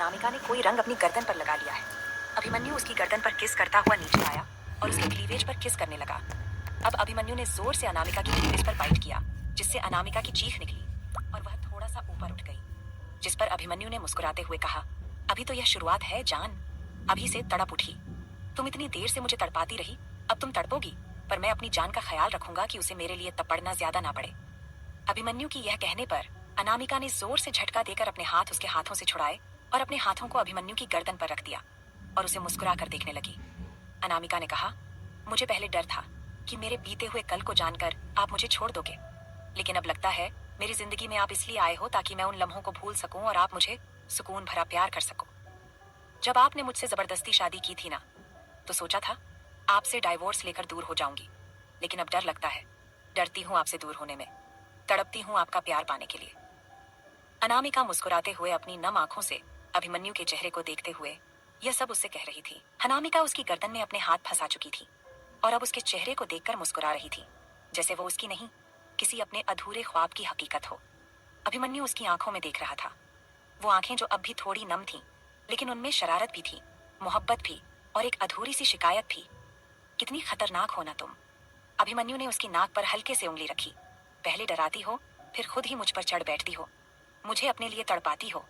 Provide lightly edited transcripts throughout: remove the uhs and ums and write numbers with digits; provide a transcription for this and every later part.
अनामिका ने कोई रंग अपनी गर्दन पर लगा लिया है। अभिमन्यु उसकी गर्दन पर किस करता हुआ नीचे आया और उसके क्लीवेज पर किस करने लगा। अब अभिमन्यु ने जोर से अनामिका की क्लीवेज पर बाइट किया, जिससे अनामिका की चीख निकली और वह थोड़ा सा ऊपर उठ गई, जिस पर अभिमन्यु ने मुस्कुराते हुए कहा, अभी तो यह शुरुआत है जान, अभी से तड़प उठी। तुम इतनी देर से मुझे तड़पाती रही, अब तुम तड़पोगी, पर मैं अपनी जान का ख्याल रखूंगा कि उसे मेरे लिए तपड़ना ज्यादा ना पड़े। अभिमन्यु की यह कहने पर अनामिका ने जोर से झटका देकर अपने हाथ उसके हाथों से छुड़ाए और अपने हाथों को अभिमन्यु की गर्दन पर रख दिया और उसे मुस्कुरा कर देखने लगी। अनामिका ने कहा, मुझे पहले डर था कि मेरे बीते हुए कल को जानकर आप मुझे छोड़ दोगे, लेकिन अब लगता है मेरी जिंदगी में आप इसलिए आए हो ताकि मैं उन लम्हों को भूल सकूं और आप मुझे सुकून भरा प्यार कर सको। जब आपने मुझसे जबरदस्ती शादी की थी ना, तो सोचा था आपसे डाइवोर्स लेकर दूर हो जाऊंगी, लेकिन अब डर लगता है, डरती हूँ आपसे दूर होने में, तड़पती हूँ आपका प्यार पाने के लिए। अनामिका मुस्कुराते हुए अपनी नम आंखों से अभिमन्यु के चेहरे को देखते हुए यह सब उससे कह रही थी। अनामिका उसकी गर्दन में अपने हाथ फंसा चुकी थी और अब उसके चेहरे को देखकर मुस्कुरा रही थी, जैसे वो उसकी नहीं, किसी अपने अधूरे ख्वाब की हकीकत हो। अभिमन्यु उसकी आंखों में देख रहा था, वो आंखें जो अब भी थोड़ी नम थीं, लेकिन उनमें शरारत भी थी, मोहब्बत भी और एक अधूरी सी शिकायत भी। कितनी खतरनाक हो ना तुम। अभिमन्यु ने उसकी नाक पर हल्के से उंगली रखी। पहले डराती हो, फिर खुद ही मुझ पर चढ़ बैठती हो, मुझे अपने लिए तड़पाती हो,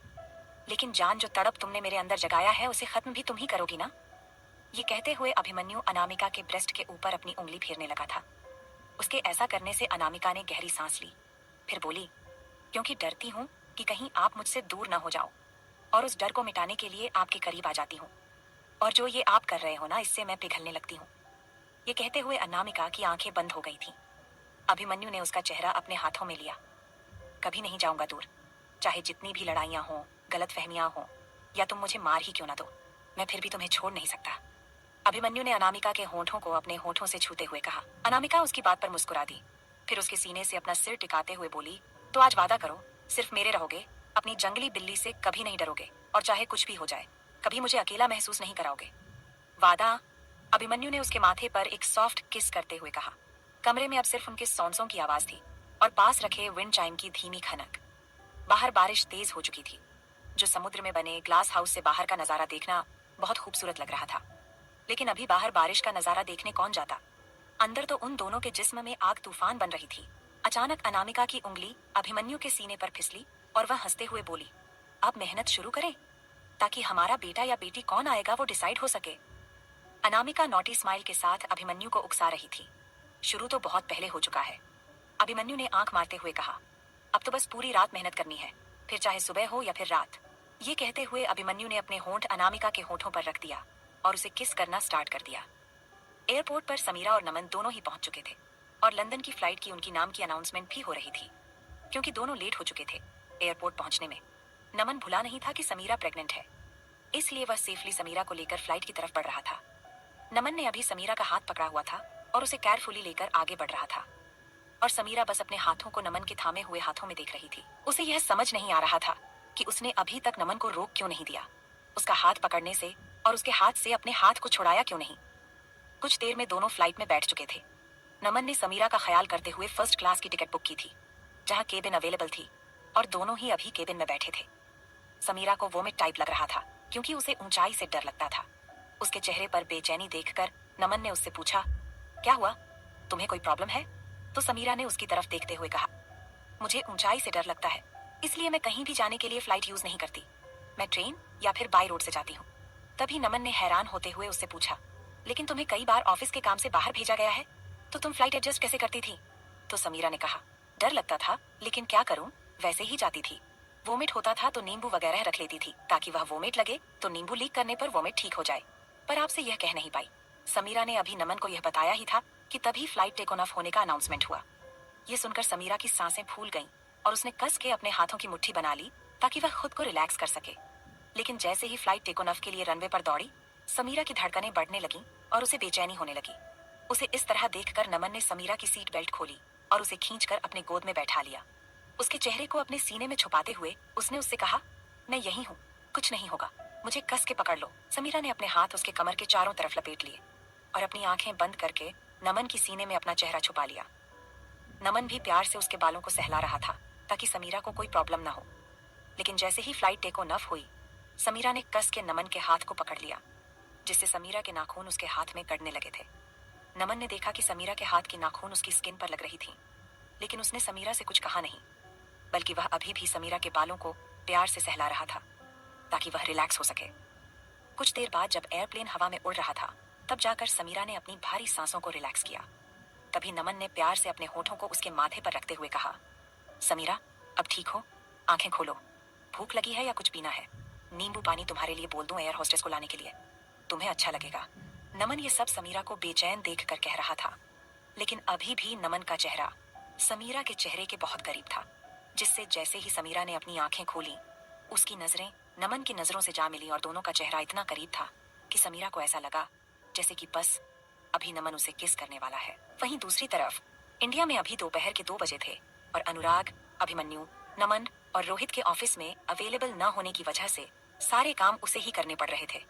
लेकिन जान जो तड़प तुमने मेरे अंदर जगाया है उसे खत्म भी तुम ही करोगी ना। ये कहते हुए अभिमन्यु अनामिका के ब्रेस्ट के ऊपर अपनी उंगली फेरने लगा था। उसके ऐसा करने से अनामिका ने गहरी सांस ली, फिर बोली, क्योंकि डरती हूँ कि कहीं आप मुझसे दूर ना हो जाओ, और उस डर को मिटाने के लिए आपके करीब आ जाती हूँ, और जो ये आप कर रहे हो ना, इससे मैं पिघलने लगती हूँ। ये कहते हुए अनामिका की आंखें बंद हो गई थीं। अभिमन्यु ने उसका चेहरा अपने हाथों में लिया। कभी नहीं जाऊंगा दूर, चाहे जितनी भी लड़ाइयां हों, गलतफहमियां हों, या तुम मुझे मार ही क्यों ना दो, मैं फिर भी तुम्हें छोड़ नहीं सकता। अभिमन्यु ने अनामिका के होठों को अपने होठों से छूते हुए कहा। अनामिका उसकी बात पर मुस्कुरा दी, फिर उसके सीने से अपना सिर टिकाते हुए बोली, तो आज वादा करो, सिर्फ मेरे रहोगे, अपनी जंगली बिल्ली से कभी नहीं डरोगे, और चाहे कुछ भी हो जाए, कभी मुझे अकेला महसूस नहीं कराओगे। वादा? अभिमन्यु ने उसके माथे पर एक सॉफ्ट किस करते हुए कहा। कमरे में अब सिर्फ उनके सौंसों की आवाज थी और पास रखे विंड चाइम की धीमी खनक। बाहर बारिश तेज हो चुकी थी, जो समुद्र में बने ग्लास हाउस से बाहर का नजारा देखना बहुत खूबसूरत लग रहा था, लेकिन अभी बाहर बारिश का नजारा देखने कौन जाता। अंदर तो उन दोनों के जिस्म में आग तूफान बन रही थी। अचानक अनामिका की उंगली अभिमन्यु के सीने पर फिसली और वह हंसते हुए बोली, अब मेहनत शुरू करें, ताकि हमारा बेटा या बेटी कौन आएगा वो डिसाइड हो सके। अनामिका नॉटी स्माइल के साथ अभिमन्यु को उकसा रही थी। शुरू तो बहुत पहले हो चुका है, अभिमन्यु ने आंख मारते हुए कहा, अब तो बस पूरी रात मेहनत करनी है, फिर चाहे सुबह हो या फिर रात। ये कहते हुए अभिमन्यु ने अपने होंठ अनामिका के होठों पर रख दिया और उसे किस करना स्टार्ट कर दिया। एयरपोर्ट पर समीरा और नमन दोनों ही पहुंच चुके थे और लंदन की फ्लाइट की उनकी नाम की अनाउंसमेंट भी हो रही थी, क्योंकि दोनों लेट हो चुके थे एयरपोर्ट पहुंचने में। नमन भुला नहीं था कि समीरा प्रेग्नेंट है, इसलिए वह सेफली समीरा को लेकर फ्लाइट की तरफ बढ़ रहा था। नमन ने अभी समीरा का हाथ पकड़ा हुआ था और उसे केयरफुली लेकर आगे बढ़ रहा था, और समीरा बस अपने हाथों को नमन के थामे हुए हाथों में देख रही थी। उसे यह समझ नहीं आ रहा था कि उसने अभी तक नमन को रोक क्यों नहीं दिया, उसका हाथ पकड़ने से और उसके हाथ से अपने हाथ को छुड़ाया क्यों नहीं। कुछ देर में दोनों फ्लाइट में बैठ चुके थे। नमन ने समीरा का ख्याल करते हुए फर्स्ट क्लास की टिकट बुक की थी, जहां केबिन अवेलेबल थी, और दोनों ही अभी केबिन में बैठे थे। समीरा को वोमिट टाइप लग रहा था, क्योंकि उसे ऊंचाई से डर लगता था। उसके चेहरे पर बेचैनी देखकर नमन ने उससे पूछा, क्या हुआ, तुम्हें कोई प्रॉब्लम है? तो समीरा ने उसकी तरफ देखते हुए कहा, मुझे ऊंचाई से डर लगता है, इसलिए मैं कहीं भी जाने के लिए फ्लाइट यूज नहीं करती, मैं ट्रेन या फिर बाय रोड से जाती हूँ। तभी नमन ने हैरान होते हुए उससे पूछा, लेकिन तुम्हें कई बार ऑफिस के काम से बाहर भेजा गया है, तो तुम फ्लाइट एडजस्ट कैसे करती थी? तो समीरा ने कहा, डर लगता था, लेकिन क्या करूं, वैसे ही जाती थी। वोमिट होता था तो नींबू वगैरह रख लेती थी, ताकि वह वोमिट लगे तो नींबू लीक करने पर वोमिट ठीक हो जाए, पर आपसे यह कह नहीं पाई। समीरा ने अभी नमन को यह बताया ही था कि तभी फ्लाइट टेक ऑफ होने का अनाउंसमेंट हुआ। यह सुनकर समीरा की सांसें फूल गईं और उसने कस के अपने हाथों की मुट्ठी बना ली ताकि वह खुद को रिलैक्स कर सके। लेकिन जैसे ही फ्लाइट टेक ऑफ के लिए रनवे पर दौड़ी, समीरा की धड़कनें बढ़ने लगीं और उसे बेचैनी होने लगी। उसे इस तरह देखकर नमन ने समीरा की सीट बेल्ट खोली और उसे खींचकर अपने गोद में बैठा लिया। उसके चेहरे को अपने सीने में छुपाते हुए उसने उससे कहा, मैं यही हूँ, कुछ नहीं होगा, मुझे कस के पकड़ लो। समीरा ने अपने हाथ उसके कमर के चारों तरफ लपेट लिए और अपनी आंखें बंद करके नमन की सीने में अपना चेहरा छुपा लिया। नमन भी प्यार से उसके बालों को सहला रहा था ताकि समीरा को कोई प्रॉब्लम ना हो। लेकिन जैसे ही फ्लाइट टेक ऑफ हुई, समीरा ने कस के नमन के हाथ को पकड़ लिया, जिससे समीरा के नाखून उसके हाथ में गड़ने लगे थे। नमन ने देखा कि समीरा के हाथ की नाखून उसकी स्किन पर लग रही थी, लेकिन उसने समीरा से कुछ कहा नहीं, बल्कि वह अभी भी समीरा के बालों को प्यार से सहला रहा था ताकि वह रिलैक्स हो सके। कुछ देर बाद जब एयरप्लेन हवा में उड़ रहा था, तब जाकर समीरा ने अपनी भारी सांसों को रिलैक्स किया। तभी नमन ने प्यार से अपने होठों को उसके माथे पर रखते हुए कहा, समीरा, अब ठीक हो? आंखें खोलो। भूख लगी है या कुछ पीना है? नींबू पानी तुम्हारे लिए बोल दूं एयर होस्टेस को लाने के लिए? तुम्हें अच्छा लगेगा। नमन ये सब समीरा को बेचैन देखकर कह रहा था, लेकिन अभी भी नमन का चेहरा समीरा के चेहरे के बहुत करीब था, जिससे जैसे ही समीरा ने अपनी आंखें खोली, उसकी नजरें नमन की नजरों से जा मिली और दोनों का चेहरा इतना करीब था कि समीरा को ऐसा लगा जैसे कि बस अभी नमन उसे किस करने वाला है। वहीं दूसरी तरफ इंडिया में अभी दोपहर के 2 बजे थे और अनुराग, अभिमन्यु, नमन और रोहित के ऑफिस में अवेलेबल न होने की वजह से सारे काम उसे ही करने पड़ रहे थे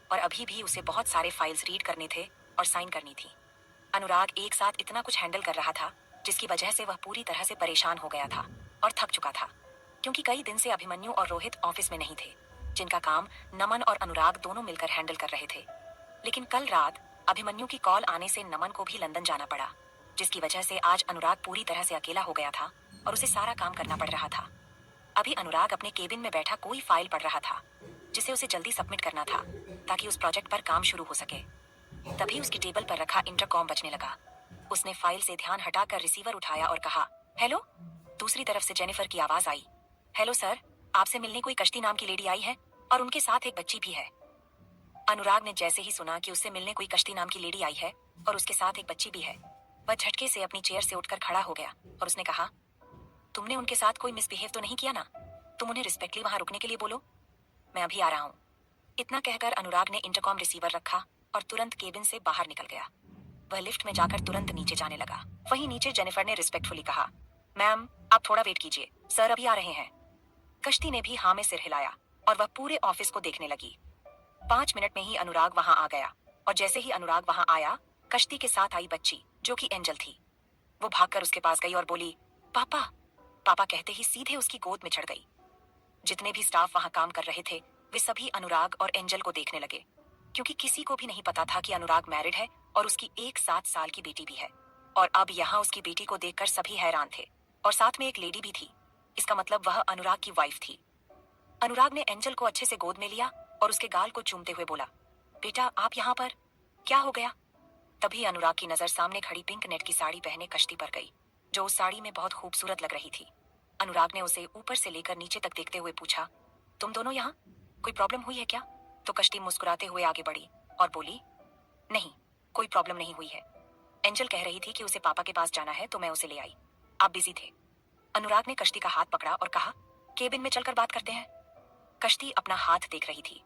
और अभी भी उसे बहुत सारे फाइल्स रीड करने थे और साइन करनी थी। अनुराग एक साथ इतना कुछ हैंडल कर रहा था, जिसकी वजह से वह पूरी तरह से परेशान हो गया था और थक चुका था, क्योंकि कई दिन से अभिमन्यु और रोहित ऑफिस में नहीं थे, जिनका काम नमन और अनुराग दोनों मिलकर हैंडल कर रहे थे। लेकिन कल रात अभिमन्यु की कॉल आने से नमन को भी लंदन जाना पड़ा, जिसकी वजह से आज अनुराग पूरी तरह से अकेला हो गया था और उसे सारा काम करना पड़ रहा था। अभी अनुराग अपने केबिन में बैठा कोई फाइल पढ़ रहा था, जिसे उसे जल्दी सबमिट करना था ताकि उस प्रोजेक्ट पर काम शुरू हो सके। तभी उसकी टेबल पर रखा इंटरकॉम बजने लगा। उसने फाइल से ध्यान हटाकर रिसीवर उठाया और कहा, हेलो। दूसरी तरफ से जेनिफर की आवाज आई, हेलो सर, आपसे मिलने कोई कश्ती नाम की लेडी आई है और उनके साथ एक बच्ची भी है। अनुराग ने जैसे ही सुना कि उससे मिलने कोई कश्ती नाम की लेडी आई है और उसके साथ एक बच्ची भी है, वह झटके से अपनी चेयर से उठकर खड़ा हो गया और उसने कहा, तुमने उनके साथ कोई मिसबिहेव तो नहीं किया ना? तुम उन्हें रिस्पेक्टली वहां रुकने के लिए बोलो, मैं अभी आ रहा हूँ। इतना कहकर अनुराग ने इंटरकॉम रिसीवर रखा और तुरंत केबिन से बाहर निकल गया। वह लिफ्ट में जाकर तुरंत नीचे जाने लगा। वहीं नीचे जेनिफर ने रिस्पेक्टफुली कहा, मैम आप थोड़ा वेट कीजिए, सर अभी आ रहे हैं। कश्ती ने भी हाँ में सिर हिलाया और वह पूरे ऑफिस को देखने लगी। 5 मिनट में ही अनुराग वहां आ गया और जैसे ही अनुराग वहां आया, कश्ती के साथ आई बच्ची, जो कि एंजल थी, वो भागकर उसके पास गई और बोली, पापा। पापा कहते ही सीधे उसकी गोद में चढ़ गई। जितने भी स्टाफ वहां काम कर रहे थे, वे सभी अनुराग और एंजल को देखने लगे, क्योंकि किसी को भी नहीं पता था कि अनुराग मैरिड है और उसकी एक 7 साल की बेटी भी है। और अब यहाँ उसकी बेटी को देखकर सभी हैरान थे और साथ में एक लेडी भी थी। इसका मतलब वह अनुराग की वाइफ थी। अनुराग ने एंजल को अच्छे से गोद में लिया और उसके गाल को चूमते हुए बोला, बेटा आप यहाँ पर, क्या हो गया? तभी अनुराग की नजर सामने खड़ी पिंक नेट की साड़ी पहने कश्ती पर गई, जो उस साड़ी में बहुत खूबसूरत लग रही थी। अनुराग ने उसे ऊपर से लेकर नीचे तक देखते हुए पूछा, तुम दोनों यहाँ, कोई प्रॉब्लम हुई है क्या? तो कश्ती मुस्कुराते हुए आगे बढ़ी और बोली, नहीं, कोई प्रॉब्लम नहीं हुई है। एंजल कह रही थी कि उसे पापा के पास जाना है तो मैं उसे ले आई, आप बिजी थे। अनुराग ने कश्ती का हाथ पकड़ा और कहा, केबिन में चलकर बात करते हैं। कश्ती अपना हाथ देख रही थी।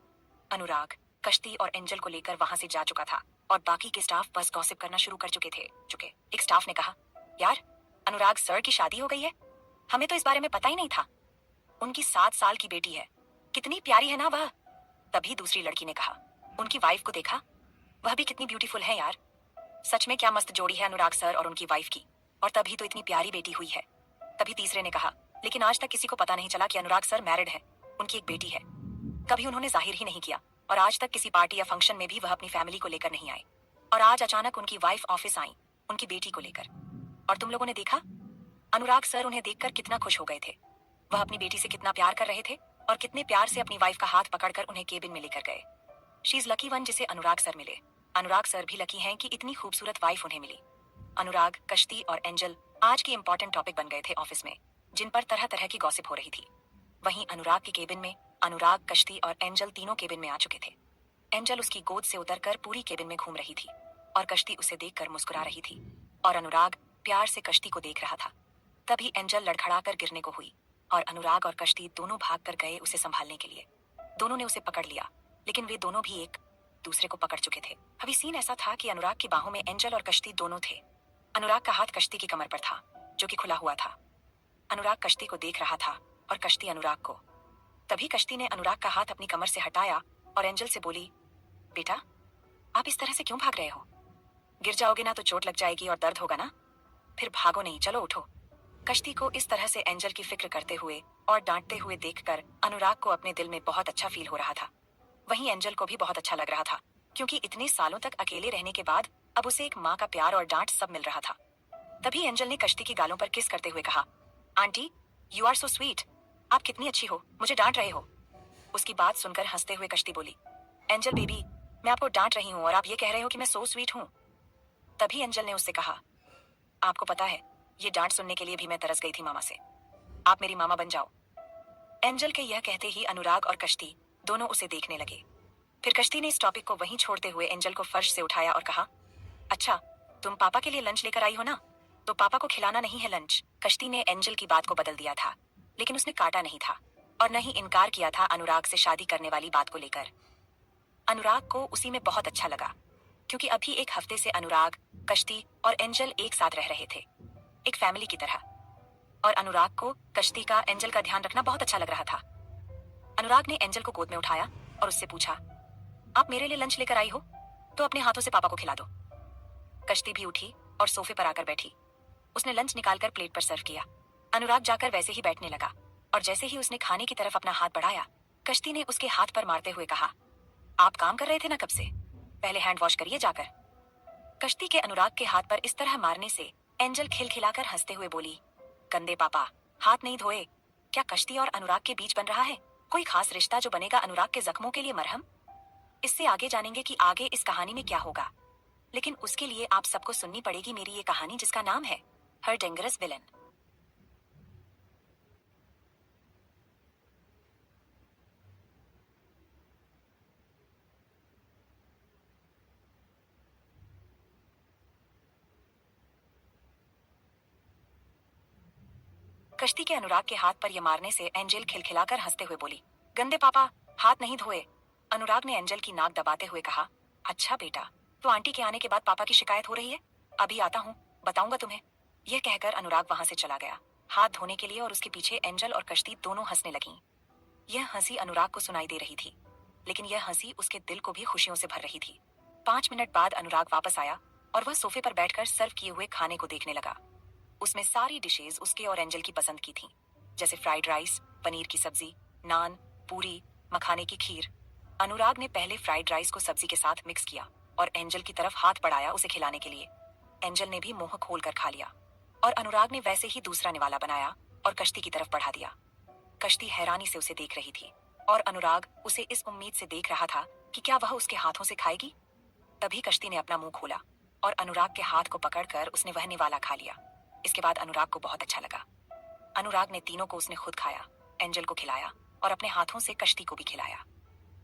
अनुराग कश्ती और एंजल को लेकर वहां से जा चुका था और बाकी के स्टाफ बस गॉसिप करना शुरू कर चुके थे। एक स्टाफ ने कहा, यार अनुराग सर की शादी हो गई है, हमें तो इस बारे में पता ही नहीं था। उनकी 7 साल की बेटी है, कितनी प्यारी है ना वह। तभी दूसरी लड़की ने कहा, उनकी वाइफ को देखा, वह भी कितनी ब्यूटीफुल है यार। सच में क्या मस्त जोड़ी है अनुराग सर और उनकी वाइफ की, और तभी तो इतनी प्यारी बेटी हुई है। तभी तीसरे ने कहा, लेकिन आज तक किसी को पता नहीं चला कि अनुराग सर मैरिड है, उनकी एक बेटी है। कभी उन्होंने जाहिर ही नहीं किया और आज तक किसी पार्टी या फंक्शन में भी वह अपनी फैमिली को लेकर नहीं आए, और आज अचानक उनकी वाइफ ऑफिस आई उनकी बेटी को लेकर। और तुम लोगों ने देखा, अनुराग सर उन्हें देखकर कितना खुश हो गए थे। वह अपनी बेटी से कितना प्यार कर रहे थे और कितने प्यार से अपनी वाइफ का हाथ पकड़कर उन्हें केबिन में लेकर गए। शी इज लकी वन जिसे अनुराग सर मिले। अनुराग सर भी लकी हैं कि इतनी खूबसूरत वाइफ उन्हें मिली। अनुराग, कश्ती और एंजल आज के इंपॉर्टेंट टॉपिक बन गए थे ऑफिस में, जिन पर तरह तरह की गॉसिप हो रही थी। वहीं अनुराग के केबिन में अनुराग, कश्ती और एंजल तीनों केबिन में आ चुके थे। एंजल उसकी गोद से उतरकर पूरी केबिन में घूम रही थी और कश्ती उसे देखकर मुस्कुरा रही थी और अनुराग प्यार से कश्ती को देख रहा था। तभी एंजल लड़खड़ाकर गिरने को हुई और अनुराग और कश्ती दोनों भागकर गए उसे संभालने के लिए। दोनों ने उसे पकड़ लिया, लेकिन वे दोनों भी एक दूसरे को पकड़ चुके थे। अभी सीन ऐसा था कि अनुराग की बाहों में एंजल और कश्ती दोनों थे। अनुराग का हाथ कश्ती की कमर पर था, जो कि खुला हुआ था। अनुराग कश्ती को देख रहा था और कश्ती अनुराग को। तभी कश्ती ने अनुराग का हाथ अपनी कमर से हटाया और एंजल से बोली, बेटा आप इस तरह से क्यों भाग रहे हो? गिर जाओगे ना तो चोट लग जाएगी और दर्द होगा ना, फिर भागो नहीं, चलो उठो। कश्ती को इस तरह से एंजल की फिक्र करते हुए और डांटते हुए देखकर अनुराग को अपने दिल में बहुत अच्छा फील हो रहा था। वहीं एंजल को भी बहुत अच्छा लग रहा था, क्योंकि इतने सालों तक अकेले रहने के बाद अब उसे एक माँ का प्यार और डांट सब मिल रहा था। तभी एंजल ने कश्ती की गालों पर किस करते हुए कहा, aunty, you are so sweet. आप कितनी अच्छी हो, मुझे डांट रहे हो। उसकी बात सुनकर हंसते हुए कश्ती बोली, एंजल बेबी, मैं आपको डांट रही हूँ और आप ये कह रहे हो कि मैं सो स्वीट हूँ। तभी एंजल ने उससे कहा, आपको पता है, ये डांट सुनने के लिए भी मैं तरस गई थी मामा से। आप मेरी मामा बन जाओ। एंजल के यह कहते ही अनुराग और कश्ती दोनों उसे देखने लगे। फिर कश्ती ने इस टॉपिक को वहीं छोड़ते हुए एंजल को फर्श से उठाया और कहा, अच्छा, तुम पापा के लिए लंच लेकर आई हो ना, तो पापा को खिलाना नहीं है लंच। कश्ती ने एंजल की बात को बदल दिया था, लेकिन उसने काटा नहीं था और न ही इनकार किया था अनुराग से शादी करने वाली बात को लेकर। अनुराग को उसी में बहुत अच्छा लगा, क्योंकि अभी एक हफ्ते से अनुराग, कश्ती और एंजल एक साथ रह रहे थे, एक फैमिली की तरह। और अनुराग को कश्ती का एंजल का ध्यान रखना बहुत अच्छा लग रहा था। अनुराग ने एंजल को गोद में उठाया और उससे पूछा, आप मेरे लिए लंच लेकर आई हो, तो अपने हाथों से पापा को खिला दो। कश्ती भी उठी और सोफे पर आकर बैठी। उसने लंच निकालकर प्लेट पर सर्व किया। अनुराग जाकर वैसे ही बैठने लगा और जैसे ही उसने खाने की तरफ अपना हाथ बढ़ाया, कश्ती ने उसके हाथ पर मारते हुए कहा, आप काम कर रहे थे ना कब से, पहले हैंड वॉश करिए जाकर। कश्ती के अनुराग के हाथ पर इस तरह मारने से एंजल खिलखिलाकर हंसते हुए बोली, गंदे पापा, हाथ नहीं धोए। क्या कश्ती और अनुराग के बीच बन रहा है कोई खास रिश्ता जो बनेगा अनुराग के जख्मों के लिए मरहम? इससे आगे जानेंगे कि आगे इस कहानी में क्या होगा, लेकिन उसके लिए आप सबको सुननी पड़ेगी मेरी ये कहानी जिसका नाम है हर डेंजरस विलन। कश्ती के अनुराग के हाथ पर यह मारने से एंजल खिलखिलाकर हंसते हुए बोली, गंदे पापा, हाथ नहीं धोए। अनुराग ने एंजल की नाक दबाते हुए कहा, अच्छा बेटा, तो आंटी के आने के बाद पापा की शिकायत हो रही है, अभी आता हूँ, बताऊंगा तुम्हें। यह कहकर अनुराग वहां से चला गया हाथ धोने के लिए और उसके पीछे एंजल और कश्ती दोनों हंसने लगीं। यह हंसी अनुराग को सुनाई दे रही थी, लेकिन यह हंसी उसके दिल को भी खुशियों से भर रही थी। 5 मिनट बाद अनुराग वापस आया और वह सोफे पर बैठकर सर्व किए हुए खाने को देखने लगा। उसमें सारी डिशेज उसके और एंजल की पसंद की थीं, जैसे फ्राइड राइस, पनीर की सब्जी, नान, पूरी, मखाने की खीर। अनुराग ने पहले फ्राइड राइस को सब्जी के साथ मिक्स किया और एंजल की तरफ हाथ बढ़ाया उसे खिलाने के लिए। एंजल ने भी मुंह खोलकर खा लिया और अनुराग ने वैसे ही दूसरा निवाला बनाया और कश्ती की तरफ बढ़ा दिया। कश्ती हैरानी से उसे देख रही थी और अनुराग उसे इस उम्मीद से देख रहा था कि क्या वह उसके हाथों से खाएगी। तभी कश्ती ने अपना मुंह खोला और अनुराग के हाथ को पकड़कर उसने वह निवाला खा लिया। इसके बाद अनुराग को बहुत अच्छा लगा। अनुराग ने तीनों को उसने खुद खाया, एंजल को खिलाया और अपने हाथों से कश्ती को भी खिलाया।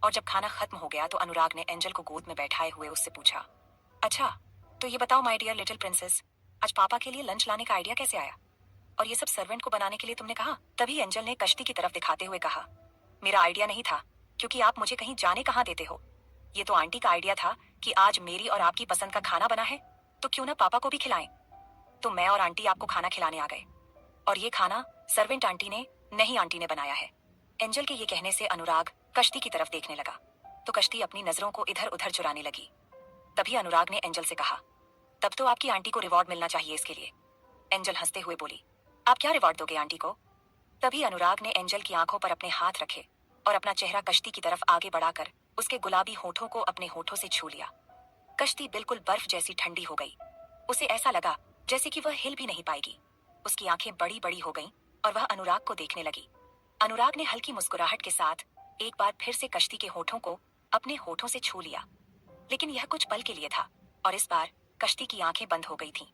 और जब खाना खत्म हो गया तो अनुराग ने एंजल को गोद में बैठाए हुए उससे पूछा, अच्छा, तो ये बताओ माय डियर लिटिल प्रिंसेस, आज पापा के लिए लंच लाने का आइडिया कैसे आया? और ये सब सर्वेंट को बनाने के लिए तुमने कहा? तभी एंजल ने कश्ती की तरफ दिखाते हुए कहा, मेरा आइडिया नहीं था, क्योंकि आप मुझे कहीं जाने कहाँ देते हो। ये तो आंटी का आइडिया था कि आज मेरी और आपकी पसंद का खाना बना है, तो क्यों ना पापा को भी खिलाएं। तो मैं और आंटी आपको खाना खिलाने आ गए। और ये खाना सर्वेंट आंटी ने नहीं, आंटी ने बनाया है। एंजल के ये कहने से अनुराग कश्ती की तरफ देखने लगा, तो कश्ती अपनी नजरों को इधर उधर चुराने लगी। तभी अनुराग ने एंजल से कहा, तब तो आपकी आंटी को रिवॉर्ड मिलना चाहिए इसके लिए। एंजल हंसते हुए बोली, आप क्या रिवॉर्ड दोगे आंटी को? तभी अनुराग ने एंजल की आंखों पर अपने हाथ रखे और अपना चेहरा कश्ती की तरफ आगे बढ़ाकर उसके गुलाबी होठों को अपने होठों से छू लिया। कश्ती बिल्कुल बर्फ जैसी ठंडी हो गई। उसे ऐसा लगा जैसे कि वह हिल भी नहीं पाएगी। उसकी आंखें बड़ी बड़ी हो गईं और वह अनुराग को देखने लगी। अनुराग ने हल्की मुस्कुराहट के साथ एक बार फिर से कश्ती के होठों को अपने होठों से छू लिया, लेकिन यह कुछ पल के लिए था और इस बार कश्ती की आंखें बंद हो गई थीं।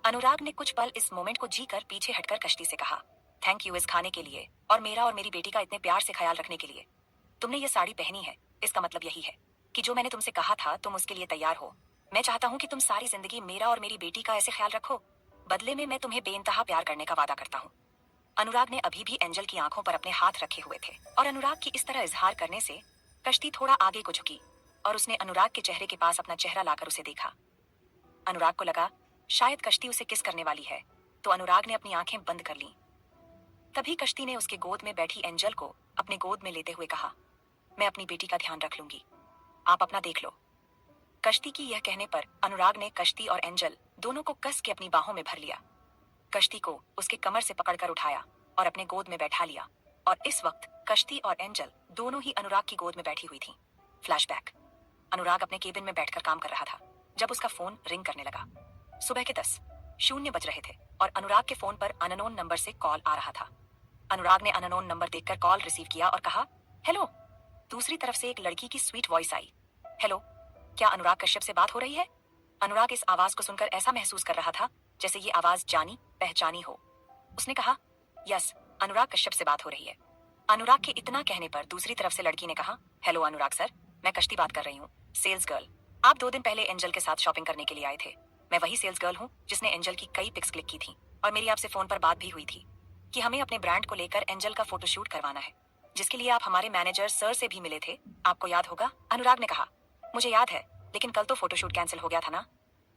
अनुराग ने कुछ पल इस मोमेंट को जीकर पीछे हटकर कश्ती से कहा, थैंक यू इस खाने के लिए और मेरा और मेरी बेटी का इतने प्यार से ख्याल रखने के लिए। तुमने ये साड़ी पहनी है, इसका मतलब यही है कि जो मैंने तुमसे कहा था तुम उसके लिए तैयार हो। मैं चाहता हूँ कि तुम सारी जिंदगी मेरा और मेरी बेटी का ऐसे ख्याल रखो, बदले में मैं तुम्हें बेइंतहा प्यार करने का वादा करता हूँ। अनुराग ने अभी भी एंजल की आंखों पर अपने हाथ रखे हुए थे और अनुराग की इस तरह इजहार करने से कश्ती थोड़ा आगे को झुकी और उसने अनुराग के चेहरे के पास अपना चेहरा लाकर उसे देखा। अनुराग को लगा शायद कश्ती उसे किस करने वाली है, तो अनुराग ने अपनी आंखें बंद कर लीं। तभी कश्ती ने उसके गोद में बैठी एंजल को अपने गोद में लेते हुए कहा, मैं अपनी बेटी का ध्यान रख लूंगी, आप अपना देख लो। कश्ती की यह कहने पर अनुराग ने कश्ती और एंजल दोनों को कस के अपनी बाहों में भर लिया। कश्ती को उसके कमर से पकड़कर उठाया और अपने गोद में बैठा लिया। और इस वक्त कश्ती और एंजल दोनों ही अनुराग की गोद में बैठी हुई थीं। फ्लैशबैक। अनुराग अपने केबिन में बैठकर काम कर रहा था जब उसका फोन रिंग करने लगा। सुबह के 10:00 बज रहे थे और अनुराग के फोन पर अननोन नंबर से कॉल आ रहा था। अनुराग ने अननोन नंबर देखकर कॉल रिसीव किया और कहा, हेलो। दूसरी तरफ से एक लड़की की स्वीट वॉइस आई। हेलो, क्या अनुराग कश्यप से बात हो रही है? अनुराग इस आवाज को सुनकर ऐसा महसूस कर रहा था जैसे ये आवाज जानी पहचानी हो। उसने कहा, यस, अनुराग कश्यप से बात हो रही है। अनुराग के इतना कहने पर दूसरी तरफ से लड़की ने कहा, हेलो अनुराग सर, मैं कश्ती बात कर रही हूँ, सेल्स गर्ल। आप 2 दिन पहले एंजल के साथ शॉपिंग करने के लिए आए थे। मैं वही सेल्स गर्ल हूँ जिसने एंजल की कई पिक्स क्लिक की थी और मेरी आपसे फोन पर बात भी हुई थी कि हमें अपने ब्रांड को लेकर एंजल का फोटोशूट करवाना है, जिसके लिए आप हमारे मैनेजर सर से भी मिले थे। आपको याद होगा? अनुराग ने कहा, मुझे याद है, लेकिन कल तो फोटोशूट कैंसिल हो गया था ना।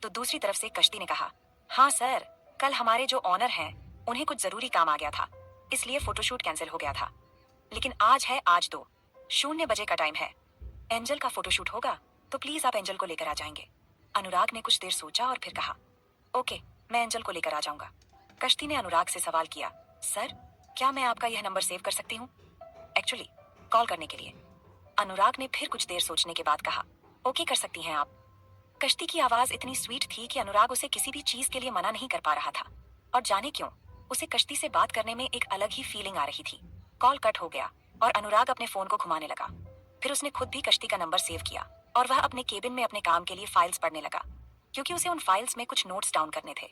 तो दूसरी तरफ से कश्ती ने कहा, हाँ सर, कल हमारे जो ऑनर हैं उन्हें कुछ जरूरी काम आ गया था, इसलिए फोटोशूट कैंसिल हो गया था। लेकिन आज है, आज 2:00 का टाइम है। एंजल का फोटोशूट होगा तो प्लीज आप एंजल को लेकर आ जाएंगे। अनुराग ने कुछ देर सोचा और फिर कहा, ओके, मैं एंजल को लेकर आ जाऊंगा। कश्ती ने अनुराग से सवाल किया, सर, क्या मैं आपका यह नंबर सेव कर सकती हूँ? एक्चुअली कॉल करने के लिए। अनुराग ने फिर कुछ देर सोचने के बाद कहा, ओके, कर सकती हैं आप। कश्ती की आवाज इतनी स्वीट थी कि अनुराग उसे किसी भी चीज के लिए मना नहीं कर पा रहा था। और जाने क्यों, उसे कश्ती से बात करने में एक अलग ही फीलिंग आ रही थी। कॉल कट हो गया और अनुराग अपने फोन को घुमाने लगा। फिर उसने खुद भी कश्ती का नंबर सेव किया और वह अपने केबिन में अपने काम के लिए फाइल्स पढ़ने लगा, क्योंकि उसे उन फाइल्स में कुछ नोट्स डाउन करने थे।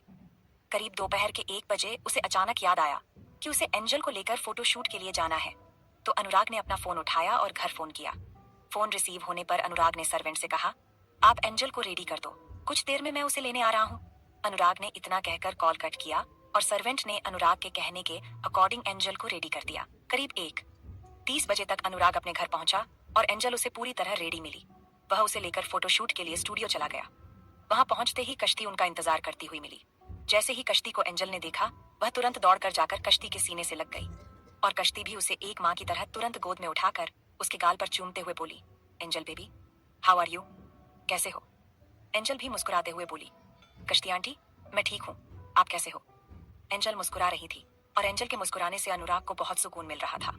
करीब दोपहर के 1 बजे उसे अचानक याद आया कि उसे एंजल को लेकर फोटोशूट के लिए जाना है। तो अनुराग ने अपना फोन उठाया और घर फोन किया। फोन रिसीव होने पर अनुराग ने सर्वेंट से कहा, आप एंजल को रेडी कर दो, कुछ देर में मैं उसे लेने आ रहा हूँ। अनुराग ने इतना कहकर कॉल कट किया और सर्वेंट ने अनुराग के कहने के अकॉर्डिंग एंजल को रेडी कर दिया। करीब 1:30 बजे तक अनुराग अपने घर पहुंचा और एंजल उसे पूरी तरह रेडी मिली। वह उसे लेकर फोटोशूट के लिए स्टूडियो चला गया। वहां पहुंचते ही कश्ती उनका इंतजार करती हुई मिली। जैसे ही कश्ती को एंजल ने देखा, वह तुरंत दौड़कर जाकर कश्ती के सीने से लग गई और कश्ती भी उसे एक माँ की तरह तुरंत गोद में उठाकर उसके गाल पर चूमते हुए बोली, Angel baby, how are you? कैसे हो? एंजल भी मुस्कुराते हुए बोली, कश्ती आंटी, मैं ठीक हूँ, आप कैसे हो? एंजल मुस्कुरा रही थी और एंजल के मुस्कुराने से अनुराग को बहुत सुकून मिल रहा था।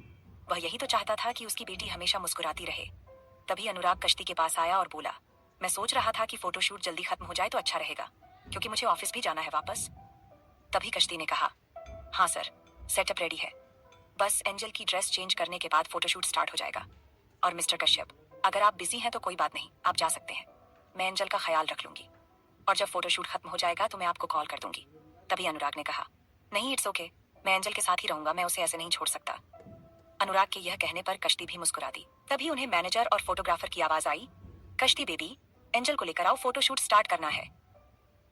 वह यही तो चाहता था कि उसकी बेटी हमेशा मुस्कुराती रहे। तभी अनुराग कश्ती के पास आया और बोला, मैं सोच रहा था कि फोटोशूट जल्दी खत्म हो जाए तो अच्छा रहेगा, क्योंकि मुझे ऑफिस भी जाना है वापस। तभी कश्ती ने कहा, हाँ सर, सेटअप रेडी है, बस एंजल की ड्रेस चेंज करने के बाद फोटोशूट स्टार्ट हो जाएगा। और मिस्टर कश्यप, अगर आप बिजी हैं तो कोई बात नहीं, आप जा सकते हैं, मैं एंजल का ख्याल रख लूंगी और जब फोटोशूट खत्म हो जाएगा तो मैं आपको कॉल कर दूंगी। तभी अनुराग ने कहा, नहीं, इट्स ओके, मैं एंजल के साथ ही रहूंगा, मैं उसे ऐसे नहीं छोड़ सकता। अनुराग के यह कहने पर कश्ती भी मुस्कुरा दी। तभी उन्हें मैनेजर और फोटोग्राफर की आवाज आई, कश्ती बेबी, एंजल को लेकर आओ, फोटोशूट स्टार्ट करना है।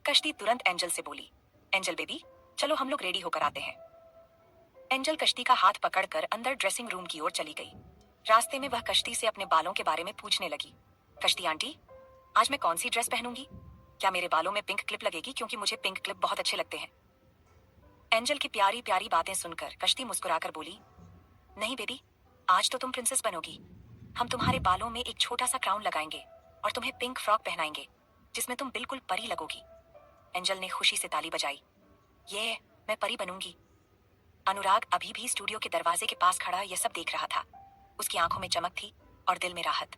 कश्ती तुरंत एंजल से बोली, एंजल बेबी, चलो हम लोग रेडी होकर आते हैं। एंजल कश्ती का हाथ पकड़कर अंदर ड्रेसिंग रूम की ओर चली गई। रास्ते में वह कश्ती से अपने बालों के बारे में पूछने लगी, कश्ती आंटी, आज मैं कौन सी ड्रेस पहनूंगी? क्या मेरे बालों में पिंक क्लिप लगेगी, क्योंकि मुझे पिंक क्लिप बहुत अच्छे लगते हैं। एंजल की प्यारी प्यारी बातें सुनकर कश्ती मुस्कुराकर बोली, नहीं बेबी, आज तो तुम प्रिंसेस बनोगी। हम तुम्हारे बालों में एक छोटा सा क्राउन लगाएंगे और तुम्हें पिंक फ्रॉक पहनाएंगे जिसमें तुम बिल्कुल परी लगोगी। एंजल ने खुशी से ताली बजाई, ये मैं परी बनूंगी। अनुराग अभी भी स्टूडियो के दरवाजे के पास खड़ा यह सब देख रहा था। उसकी आंखों में चमक थी और दिल में राहत।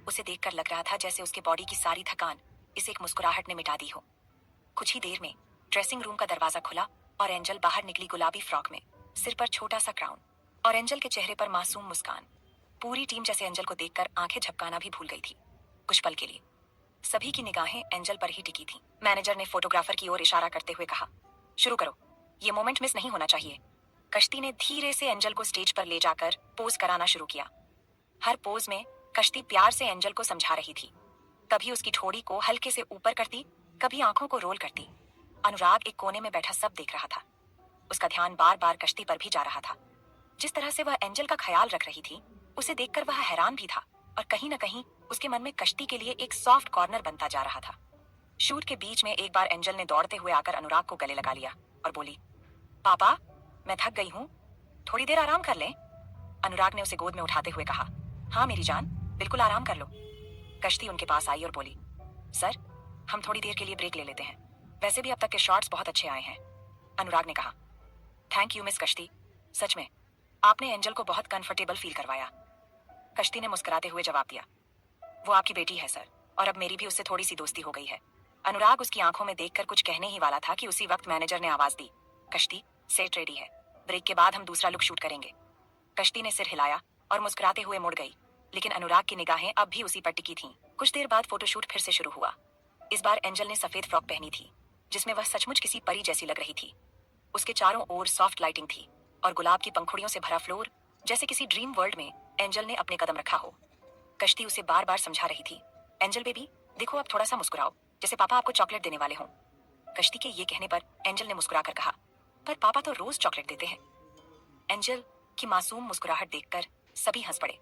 उसे देखकर लग रहा था जैसे उसके बॉडी की सारी थकान इसे एक मुस्कुराहट ने मिटा दी हो। कुछ ही देर में ड्रेसिंग रूम का दरवाजा खुला और एंजल बाहर निकली, गुलाबी फ्रॉक में, सिर पर छोटा सा क्राउन और एंजल के चेहरे पर मासूम मुस्कान। पूरी टीम जैसे एंजल को देखकर आंखें झपकाना भी भूल गई थी। कुछ पल के लिए सभी की निगाहें एंजल पर ही टिकी थी। मैनेजर ने फोटोग्राफर की ओर इशारा करते हुए कहा, शुरू करो, ये मोमेंट मिस नहीं होना चाहिए। कश्ती ने धीरे से एंजल को स्टेज पर ले जाकर पोज कराना शुरू किया। हर पोज में कश्ती प्यार से एंजल को समझा रही थी। कभी उसकी ठोड़ी को हल्के से ऊपर करती, कभी आंखों को रोल करती। अनुराग एक कोने में बैठा सब देख रहा था। उसका ध्यान बार बार कश्ती पर भी जा रहा था। जिस तरह से वह एंजल का ख्याल रख रही थी, उसे देखकर वह हैरान भी था और कहीं न कहीं उसके मन में कश्ती के लिए एक सॉफ्ट कॉर्नर बनता जा रहा था। शूट के बीच में एक बार एंजल ने दौड़ते हुए आकर अनुराग को गले लगा लिया और बोली, पापा, मैं थक गई हूँ, थोड़ी देर आराम कर लें। अनुराग ने उसे गोद में उठाते हुए कहा, हाँ मेरी जान, बिल्कुल आराम कर लो। कश्ती उनके पास आई और बोली, सर, हम थोड़ी देर के लिए ब्रेक ले लेते हैं, वैसे भी अब तक के शॉट्स बहुत अच्छे आए हैं। अनुराग ने कहा। थैंक यू मिस कश्ती, सच में आपने एंजल को बहुत कंफर्टेबल फील करवाया। कश्ती ने मुस्कुराते हुए जवाब दिया। वो आपकी बेटी है सर, और अब मेरी भी उससे थोड़ी सी दोस्ती हो गई है। अनुराग उसकी आंखों में देखकर कुछ कहने ही वाला था कि उसी वक्त मैनेजर ने आवाज दी, कश्ती सेट रेडी है, ब्रेक के बाद हम दूसरा लुक शूट करेंगे। कश्ती ने सिर हिलाया और मुस्कुराते हुए मुड़ गई, लेकिन अनुराग की निगाहें अब भी उसी पर टिकी थीं। कुछ देर बाद फोटोशूट फिर से शुरू हुआ। इस बार एंजल ने सफेद फ्रॉक पहनी थी, जिसमें वह सचमुच किसी परी जैसी लग रही थी। उसके चारों ओर सॉफ्ट लाइटिंग थी और गुलाब की पंखुड़ियों से भरा फ्लोर, जैसे किसी ड्रीम वर्ल्ड में एंजल ने अपने कदम रखा हो। कश्ती उसे बार बार समझा रही थी, एंजल बेबी देखो, अब थोड़ा सा मुस्कुराओ, जैसे पापा आपको चॉकलेट देने वाले हों। कश्ती के ये कहने पर एंजल ने मुस्कुराकर कहा, पर पापा तो रोज चॉकलेट देते हैं। एंजल की मासूम मुस्कुराहट देखकर सभी हंस पड़े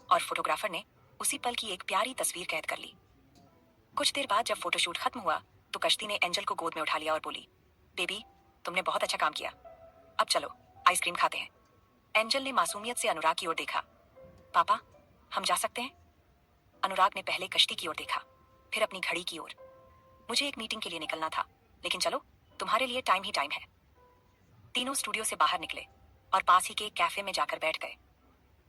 और फोटोग्राफर ने उसी पल की एक प्यारी तस्वीर कैद कर ली। कुछ देर बाद जब फोटोशूट खत्म हुआ तो कश्ती ने एंजल को गोद में उठा लिया और बोली, बेबी तुमने बहुत अच्छा काम किया, अब चलो आइसक्रीम खाते हैं। एंजल ने मासूमियत से अनुराग की ओर देखा। पापा हम जा सकते हैं? अनुराग ने पहले कश्ती की ओर देखा, फिर अपनी घड़ी की ओर। मुझे एक मीटिंग के लिए निकलना था, लेकिन चलो तुम्हारे लिए टाइम ही टाइम है। तीनों स्टूडियो से बाहर निकले और पास ही के एक कैफे में जाकर बैठ गए।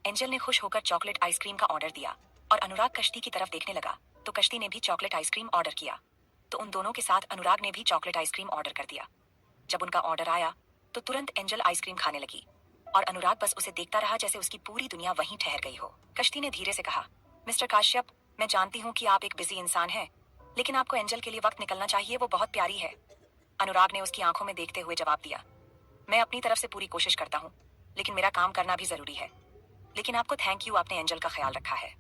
एंजल ने खुश होकर चॉकलेट आइसक्रीम का ऑर्डर दिया और अनुराग कश्ती की तरफ देखने लगा तो कश्ती ने भी चॉकलेट आइसक्रीम ऑर्डर किया, तो उन दोनों के साथ अनुराग ने भी चॉकलेट आइसक्रीम ऑर्डर कर दिया। जब उनका ऑर्डर आया तो तुरंत एंजल आइसक्रीम खाने लगी और अनुराग बस उसे देखता रहा जैसे उसकी पूरी दुनिया वहीं ठहर गई हो। कश्ती ने धीरे से कहा, मिस्टर काश्यप, मैं जानती हूँ कि आप एक बिजी इंसान हैं, लेकिन आपको एंजल के लिए वक्त निकलना चाहिए, वो बहुत प्यारी है। अनुराग ने उसकी आंखों में देखते हुए जवाब दिया, मैं अपनी तरफ से पूरी कोशिश करता हूँ, लेकिन मेरा काम करना भी जरूरी है। लेकिन आपको थैंक यू, आपने एंजल का ख्याल रखा है।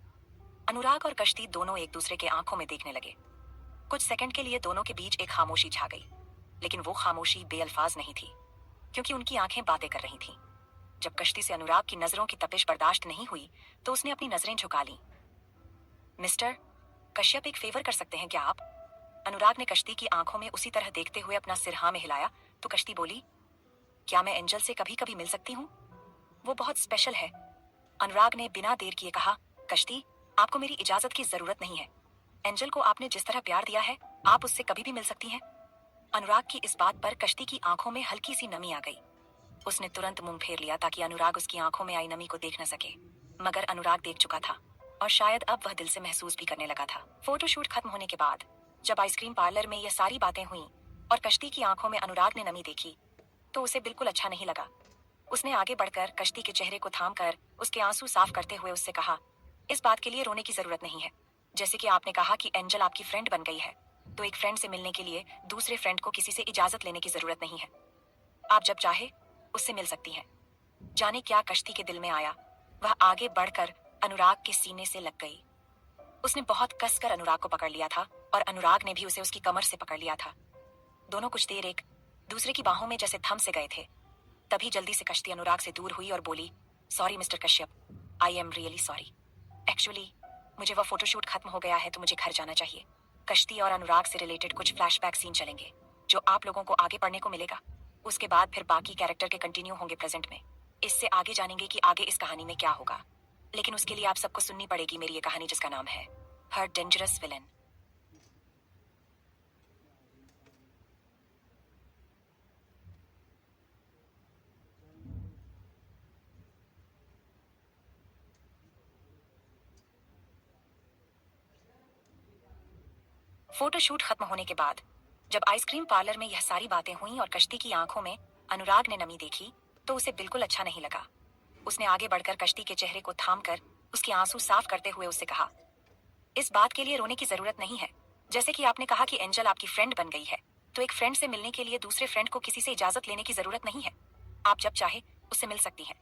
अनुराग और कश्ती दोनों एक दूसरे के आंखों में देखने लगे। कुछ सेकंड के लिए दोनों के बीच एक खामोशी छा गई, लेकिन वो खामोशी बेअल्फाज नहीं थी, क्योंकि उनकी आंखें बातें कर रही थीं। जब कश्ती से अनुराग की नजरों की तपिश बर्दाश्त नहीं हुई तो उसने अपनी नजरें झुका लीं। मिस्टर कश्यप, एक फेवर कर सकते हैं क्या आप? अनुराग ने कश्ती की आंखों में उसी तरह देखते हुए अपना सिर हाँ में हिलाया तो कश्ती बोली, क्या मैं एंजल से कभी कभी मिल सकती हूँ? वो बहुत स्पेशल है। अनुराग ने बिना देर किए कहा, कश्ती आपको मेरी इजाजत की जरूरत नहीं है। एंजल को आपने जिस तरह प्यार दिया है, आप उससे कभी भी मिल सकती हैं। अनुराग की इस बात पर कश्ती की आंखों में हल्की सी नमी आ गई। उसने तुरंत मुंह फेर लिया ताकि अनुराग उसकी आंखों में आई नमी को देख न सके, मगर अनुराग देख चुका था और शायद अब वह दिल से महसूस भी करने लगा था। फोटोशूट खत्म होने के बाद जब आइसक्रीम पार्लर में ये सारी बातें हुई और कश्ती की आंखों में अनुराग ने नमी देखी तो उसे बिल्कुल अच्छा नहीं लगा। उसने आगे बढ़कर कश्ती के चेहरे को थामकर उसके आंसू साफ करते हुए उससे कहा, इस बात के लिए रोने की जरूरत नहीं है। जैसे कि आपने कहा कि एंजल आपकी फ्रेंड बन गई है, तो एक फ्रेंड से मिलने के लिए दूसरे फ्रेंड को किसी से इजाजत लेने की जरूरत नहीं है। आप जब चाहे उससे मिल सकती हैं। जाने क्या कश्ती के दिल में आया, वह आगे बढ़कर अनुराग के सीने से लग गई। उसने बहुत कसकर अनुराग को पकड़ लिया था और अनुराग ने भी उसे उसकी कमर से पकड़ लिया था। दोनों कुछ देर एक दूसरे की बाहों में जैसे थम से गए थे। तभी जल्दी से कश्ती अनुराग से दूर हुई और बोली, sorry mister Kashyap, I am really sorry. Actually मुझे वह फोटोशूट खत्म हो गया है तो मुझे घर जाना चाहिए। कश्ती और अनुराग से रिलेटेड कुछ फ्लैशबैक सीन चलेंगे जो आप लोगों को आगे पढ़ने को मिलेगा। उसके बाद फिर बाकी कैरेक्टर के कंटिन्यू होंगे प्रेजेंट में। इससे आगे जानेंगे कि आगे इस कहानी में क्या होगा, लेकिन उसके लिए आप सबको सुननी पड़ेगी मेरी ये कहानी जिसका नाम है हर डेंजरस विलन। फोटोशूट खत्म होने के बाद जब आइसक्रीम पार्लर में यह सारी बातें हुई और कश्ती की आंखों में अनुराग ने नमी देखी तो उसे बिल्कुल अच्छा नहीं लगा। उसने आगे बढ़कर कश्ती के चेहरे को थामकर उसके आंसू साफ करते हुए उससे कहा, इस बात के लिए रोने की जरूरत नहीं है। जैसे कि आपने कहा कि एंजल आपकी फ्रेंड बन गई है, तो एक फ्रेंड से मिलने के लिए दूसरे फ्रेंड को किसी से इजाजत लेने की जरूरत नहीं है। आप जब चाहे उससे मिल सकती हैं।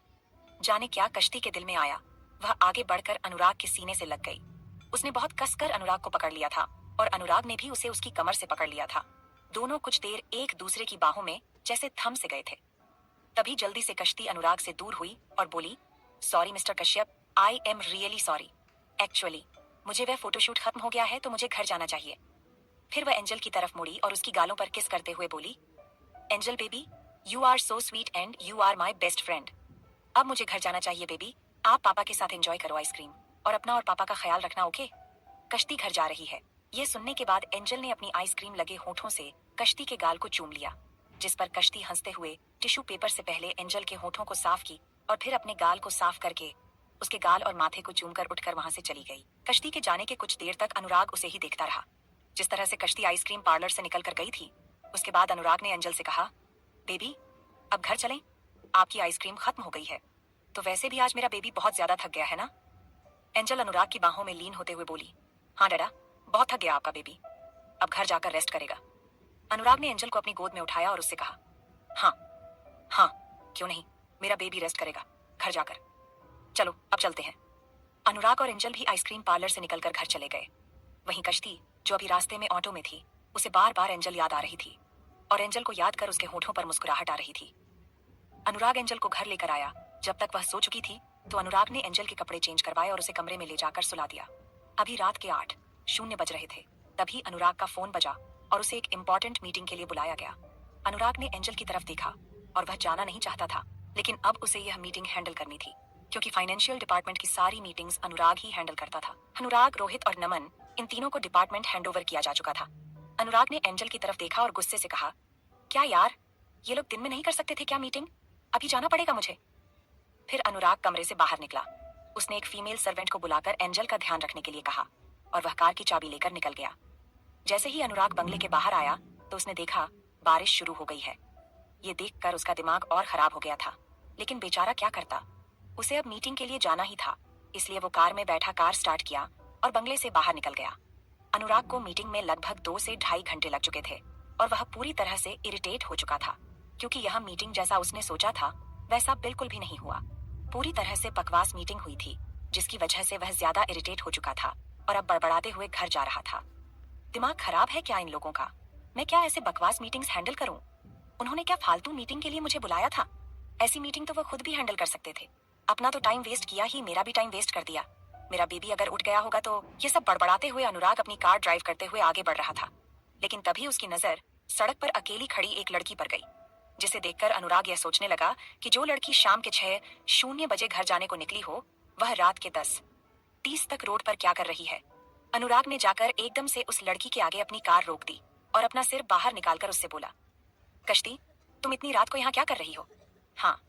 जाने क्या कश्ती के दिल में आया, वह आगे बढ़कर अनुराग के सीने से लग गई। उसने बहुत कसकर अनुराग को पकड़ लिया था और अनुराग ने भी उसे उसकी कमर से पकड़ लिया था। दोनों कुछ देर एक दूसरे की बाहों में जैसे थम से गए थे। तभी जल्दी से कश्ती अनुराग से दूर हुई और बोली, sorry mister Kashyap, I am really sorry. Actually मुझे वह फोटोशूट खत्म हो गया है तो मुझे घर जाना चाहिए। फिर वह एंजल की तरफ मुड़ी और उसकी गालों पर किस करते हुए बोली, Angel baby, you are so sweet and you are my best friend. अब मुझे घर जाना चाहिए बेबी, आप पापा के साथ एंजॉय करो आइसक्रीम और अपना और पापा का ख्याल रखना, ओके? कश्ती घर जा रही है। ये सुनने के बाद एंजल ने अपनी आइसक्रीम लगे होठों से कश्ती के गाल को चूम लिया। जिस पर कश्ती हंसते हुए टिश्यू पेपर से पहले एंजल के होठों को साफ की और फिर अपने गाल को साफ करके उसके गाल और माथे को चूमकर उठकर वहां से चली गई। कश्ती के जाने के कुछ देर तक अनुराग उसे ही देखता रहा। जिस तरह से कश्ती आइसक्रीम पार्लर से निकल कर गई थी, उसके बाद अनुराग ने एंजल से कहा, बेबी अब घर चलें, आपकी आइसक्रीम खत्म हो गई है। तो वैसे भी आज मेरा बेबी बहुत ज्यादा थक गया है ना। एंजल अनुराग की बाहों में लीन होते हुए बोली, हाँ डैडा, बहुत थक गया आपका बेबी, अब घर जाकर रेस्ट करेगा। अनुराग ने एंजल को अपनी गोद में उठाया और उससे कहा, हाँ हाँ, क्यों नहीं, मेरा बेबी रेस्ट करेगा घर जाकर। चलो अब चलते हैं। अनुराग और एंजल भी आइसक्रीम पार्लर से निकलकर घर चले गए। वहीं कश्ती, जो अभी रास्ते में ऑटो में थी, उसे बार बार एंजल याद आ रही थी और एंजल को याद कर उसके होठों पर मुस्कुराहट आ रही थी। अनुराग एंजल को घर लेकर आया। जब तक वह सो चुकी थी तो अनुराग ने एंजल के कपड़े चेंज करवाए और उसे कमरे में ले जाकर सुला दिया। अभी रात के 8:00 बज रहे थे। तभी अनुराग का फोन बजा और उसे एक इम्पोर्टेंट मीटिंग के लिए बुलाया गया। अनुराग ने एंजल की तरफ देखा और वह जाना नहीं चाहता था, लेकिन अब उसे यह मीटिंग हैंडल करनी थी क्योंकि फाइनेंशियल डिपार्टमेंट की सारी मीटिंग्स अनुराग ही हैंडल करता था। अनुराग, रोहित और नमन, इन तीनों को डिपार्टमेंट हैंडओवर किया जा चुका था। अनुराग ने एंजल की तरफ देखा और गुस्से से कहा, क्या यार, ये लोग दिन में नहीं कर सकते थे क्या मीटिंग? अभी जाना पड़ेगा मुझे। फिर अनुराग कमरे से बाहर निकला। उसने एक फीमेल सर्वेंट को बुलाकर एंजल का ध्यान रखने के लिए कहा और वह कार की चाबी लेकर निकल गया। जैसे ही अनुराग बंगले के बाहर आया तो उसने देखा बारिश शुरू हो गई है। ये देखकर उसका दिमाग और खराब हो गया था, लेकिन बेचारा क्या करता, उसे अब मीटिंग के लिए जाना ही था। इसलिए वो कार में बैठा कार स्टार्ट किया और बंगले से बाहर निकल गया। अनुराग को मीटिंग में लगभग 2 से ढाई घंटे लग चुके थे और वह पूरी तरह से इरिटेट हो चुका था क्योंकि यह मीटिंग जैसा उसने सोचा था वैसा बिल्कुल भी नहीं हुआ। पूरी तरह से बकवास मीटिंग हुई थी, जिसकी वजह से वह ज्यादा इरिटेट हो चुका था और अब बड़बड़ाते हुए घर जा रहा था। दिमाग खराब है क्या इन लोगों का? मैं क्या ऐसे बकवास मीटिंग्स हैंडल करूं? उन्होंने क्या फालतू मीटिंग के लिए मुझे बुलाया था? ऐसी मीटिंग तो वो खुद भी हैंडल कर सकते थे। अपना तो टाइम वेस्ट किया ही, मेरा भी टाइम वेस्ट कर दिया। मेरा बेबी अगर उठ गया होगा तो। ये सब बड़बड़ाते हुए अनुराग अपनी कार ड्राइव करते हुए आगे बढ़ रहा था, लेकिन तभी उसकी नजर सड़क पर अकेली खड़ी एक लड़की पर गई, जिसे देखकर अनुराग यह सोचने लगा कि जो लड़की शाम के 6:00 घर जाने को निकली हो, वह रात के 10:30 तक रोड पर क्या कर रही है। अनुराग ने जाकर एकदम से उस लड़की के आगे अपनी कार रोक दी और अपना सिर बाहर निकालकर उससे बोला, कश्ती, तुम इतनी रात को यहाँ क्या कर रही हो? हाँ,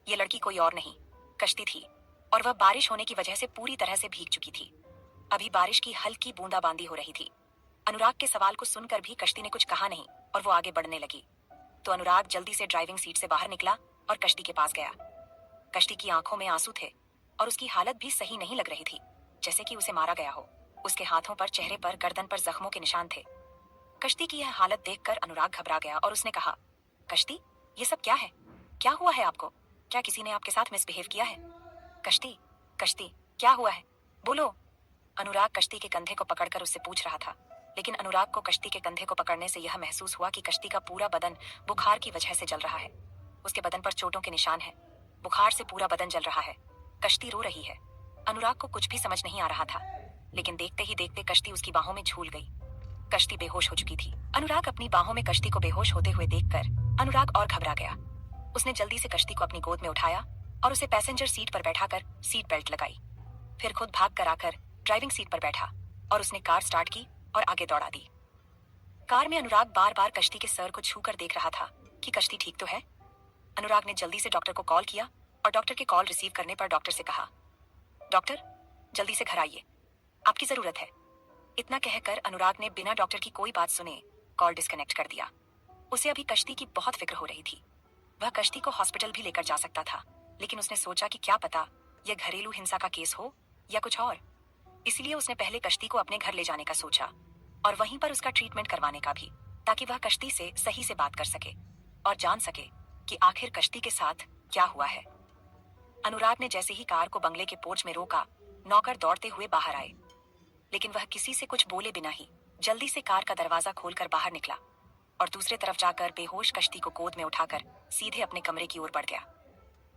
ये लड़की कोई और नहीं, कश्ती थी और वह बारिश होने की वजह से पूरी तरह से भीग चुकी थी। अभी बारिश की हल्की बूंदाबांदी हो रही थी। अनुराग के सवाल को सुनकर भी कश्ती ने कुछ कहा नहीं और वो आगे बढ़ने लगी। तो अनुराग जल्दी से ड्राइविंग सीट से बाहर निकला और कश्ती के पास गया। कश्ती की आंखों में आंसू थे और उसकी हालत भी सही नहीं लग रही थी, जैसे कि उसे मारा गया हो। उसके हाथों पर, चेहरे पर, गर्दन पर जख्मों के निशान थे। कश्ती की यह हालत देखकर अनुराग घबरा गया और उसने कहा, कश्ती, ये सब क्या है? क्या हुआ है आपको? क्या किसी ने आपके साथ मिसबिहेव किया है? कश्ती, कश्ती, क्या हुआ है? बोलो। अनुराग कश्ती के कंधे को पकड़कर उससे पूछ रहा था, लेकिन अनुराग को कश्ती के कंधे को पकड़ने से यह महसूस हुआ कि कश्ती का पूरा बदन बुखार की वजह से जल रहा है। उसके बदन पर चोटों के निशान हैं। बुखार से पूरा बदन जल रहा है। कश्ती रो रही है। अनुराग को कुछ भी समझ नहीं आ रहा था, लेकिन देखते ही देखते कश्ती उसकी बाहों में झूल गई। कश्ती बेहोश हो चुकी थी। अनुराग अपनी बाहों में कश्ती को बेहोश होते हुए देखकर अनुराग और घबरा गया। उसने जल्दी से कश्ती को अपनी गोद में उठाया और उसे पैसेंजर सीट पर बैठाकर सीट बेल्ट लगाई। फिर खुद भाग कर आकर ड्राइविंग सीट पर बैठा और उसने कार स्टार्ट की और आगे दौड़ा दी। कार में अनुराग बार बार कश्ती के सर को छूकर देख रहा था कि कश्ती ठीक तो है। अनुराग ने जल्दी से डॉक्टर को कॉल किया और डॉक्टर के कॉल रिसीव करने पर डॉक्टर से कहा, डॉक्टर, जल्दी से घर आइए, आपकी जरूरत है। इतना कहकर अनुराग ने बिना डॉक्टर की कोई बात सुने कॉल डिस्कनेक्ट कर दिया। उसे अभी कश्ती की बहुत फिक्र हो रही थी। वह कश्ती को हॉस्पिटल भी लेकर जा सकता था, लेकिन उसने सोचा कि क्या पता यह घरेलू हिंसा का केस हो या कुछ और। इसलिए उसने पहले कश्ती को अपने घर ले जाने का सोचा और वहीं पर उसका ट्रीटमेंट करवाने का भी, ताकि वह कश्ती से सही से बात कर सके और जान सके कि आखिर कश्ती के साथ क्या हुआ है। अनुराग ने जैसे ही कार को बंगले के पोर्च में रोका, नौकर दौड़ते हुए बाहर आए, लेकिन वह किसी से कुछ बोले बिना ही जल्दी से कार का दरवाजा खोलकर बाहर निकला और दूसरे तरफ जाकर बेहोश कश्ती को गोद में उठाकर सीधे अपने कमरे की ओर बढ़ गया।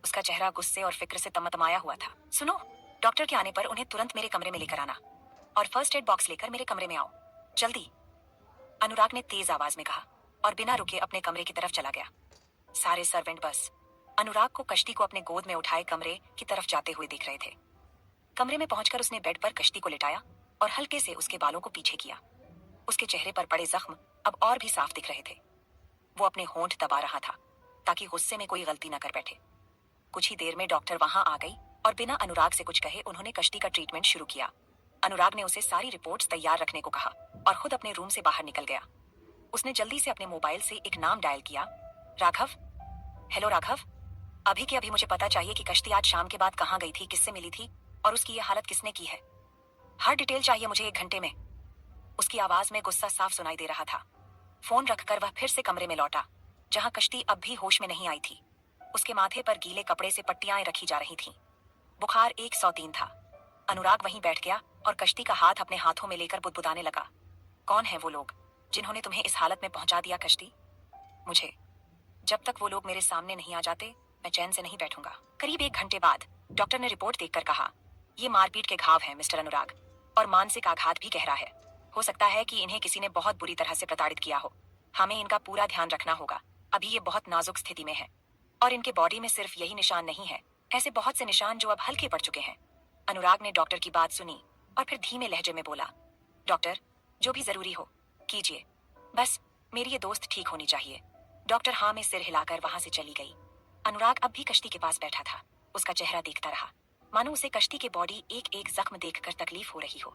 उसका चेहरा गुस्से और फिक्र से तमतमाया हुआ था। सुनो, डॉक्टर के आने पर उन्हें तुरंत मेरे कमरे में लेकर आना और फर्स्ट एड बॉक्स लेकर मेरे कमरे में आओ, जल्दी। अनुराग ने तेज आवाज में कहा और बिना रुके अपने कमरे की तरफ चला गया। सारे सर्वेंट बस अनुराग को कश्ती को अपने गोद में उठाए कमरे की तरफ जाते हुए देख रहे थे। कमरे में पहुंचकर उसने बेड पर कश्ती को लिटाया और हल्के से उसके बालों को पीछे किया। उसके चेहरे पर पड़े जख्म अब और भी साफ दिख रहे थे। वो अपने होंठ दबा रहा था ताकि गुस्से में कोई गलती न कर बैठे। कुछ ही देर में डॉक्टर वहां आ गई और बिना अनुराग से कुछ कहे उन्होंने कश्ती का ट्रीटमेंट शुरू किया। अनुराग ने उसे सारी रिपोर्ट्स तैयार रखने को कहा और खुद अपने रूम से बाहर निकल गया। उसने जल्दी से अपने मोबाइल से एक नाम डायल किया, राघव। हेलो राघव, अभी के अभी मुझे पता चाहिए कि कश्ती आज शाम के बाद कहाँ गई थी, किससे मिली थी और उसकी ये हालत किसने की है। हर डिटेल चाहिए मुझे 1 घंटे में। उसकी आवाज में गुस्सा साफ सुनाई दे रहा था। फोन रखकर वह फिर से कमरे में लौटा जहां कश्ती अब भी होश में नहीं आई थी। उसके माथे पर गीले कपड़े से पट्टियां रखी जा रही थीं। बुखार 103 था। अनुराग वहीं बैठ गया और कश्ती का हाथ अपने हाथों में लेकर बुदबुदाने लगा। कौन है वो लोग जिन्होंने तुम्हें इस हालत में पहुंचा दिया कश्ती? मुझे जब तक वो लोग मेरे सामने नहीं आ जाते मैं चैन से नहीं बैठूंगा। करीब 1 घंटे बाद डॉक्टर ने रिपोर्ट देखकर कहा, ये मारपीट के घाव हैं मिस्टर अनुराग, और मानसिक आघात भी गहरा है। हो सकता है कि इन्हें किसी ने बहुत बुरी तरह से प्रताड़ित किया हो। हमें इनका पूरा ध्यान रखना होगा। अभी ये बहुत नाजुक स्थिति में है और इनके बॉडी में सिर्फ यही निशान नहीं है, ऐसे बहुत से निशान जो अब हल्के पड़ चुके हैं। अनुराग ने डॉक्टर की बात सुनी और फिर धीमे लहजे में बोला, डॉक्टर जो भी जरूरी हो कीजिए, बस मेरी ये दोस्त ठीक होनी चाहिए। डॉक्टर हाँ में सिर हिलाकर वहां से चली गई। अनुराग अब भी कश्ती के पास बैठा था। उसका चेहरा देखता रहा मानो उसे कश्ती के बॉडी एक एक जख्म देखकर तकलीफ हो रही हो।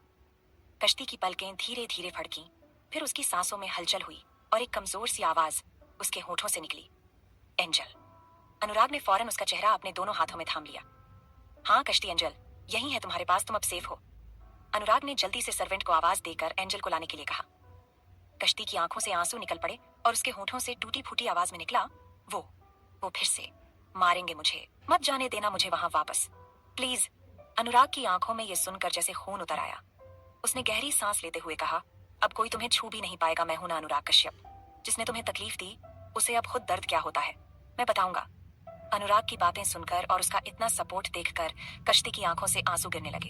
कश्ती की पलकें धीरे धीरे फड़कीं, फिर उसकी सांसों में हलचल हुई और एक कमजोर सी आवाज उसके होठों से निकली, एंजल। अनुराग ने फौरन उसका चेहरा अपने दोनों हाथों में थाम लिया। हाँ कश्ती, एंजल यही है तुम्हारे पास, तुम अब सेफ हो। अनुराग ने जल्दी से सर्वेंट को आवाज देकर एंजल को लाने के लिए कहा। कश्ती की आंखों से आंसू निकल पड़े और उसके होठों से टूटी फूटी आवाज में निकला, वो फिर से मारेंगे मुझे, मत जाने देना मुझे वहां वापस, प्लीज। अनुराग की आंखों में यह सुनकर जैसे खून उतर आया। उसने गहरी सांस लेते हुए कहा, अब कोई तुम्हें छू भी नहीं पाएगा। मैं हूं ना अनुराग कश्यप, जिसने तुम्हें तकलीफ दी उसे अब खुद दर्द क्या होता है मैं बताऊंगा। अनुराग की बातें सुनकर और उसका इतना सपोर्ट देखकर कश्ती की आंखों से आंसू गिरने लगे।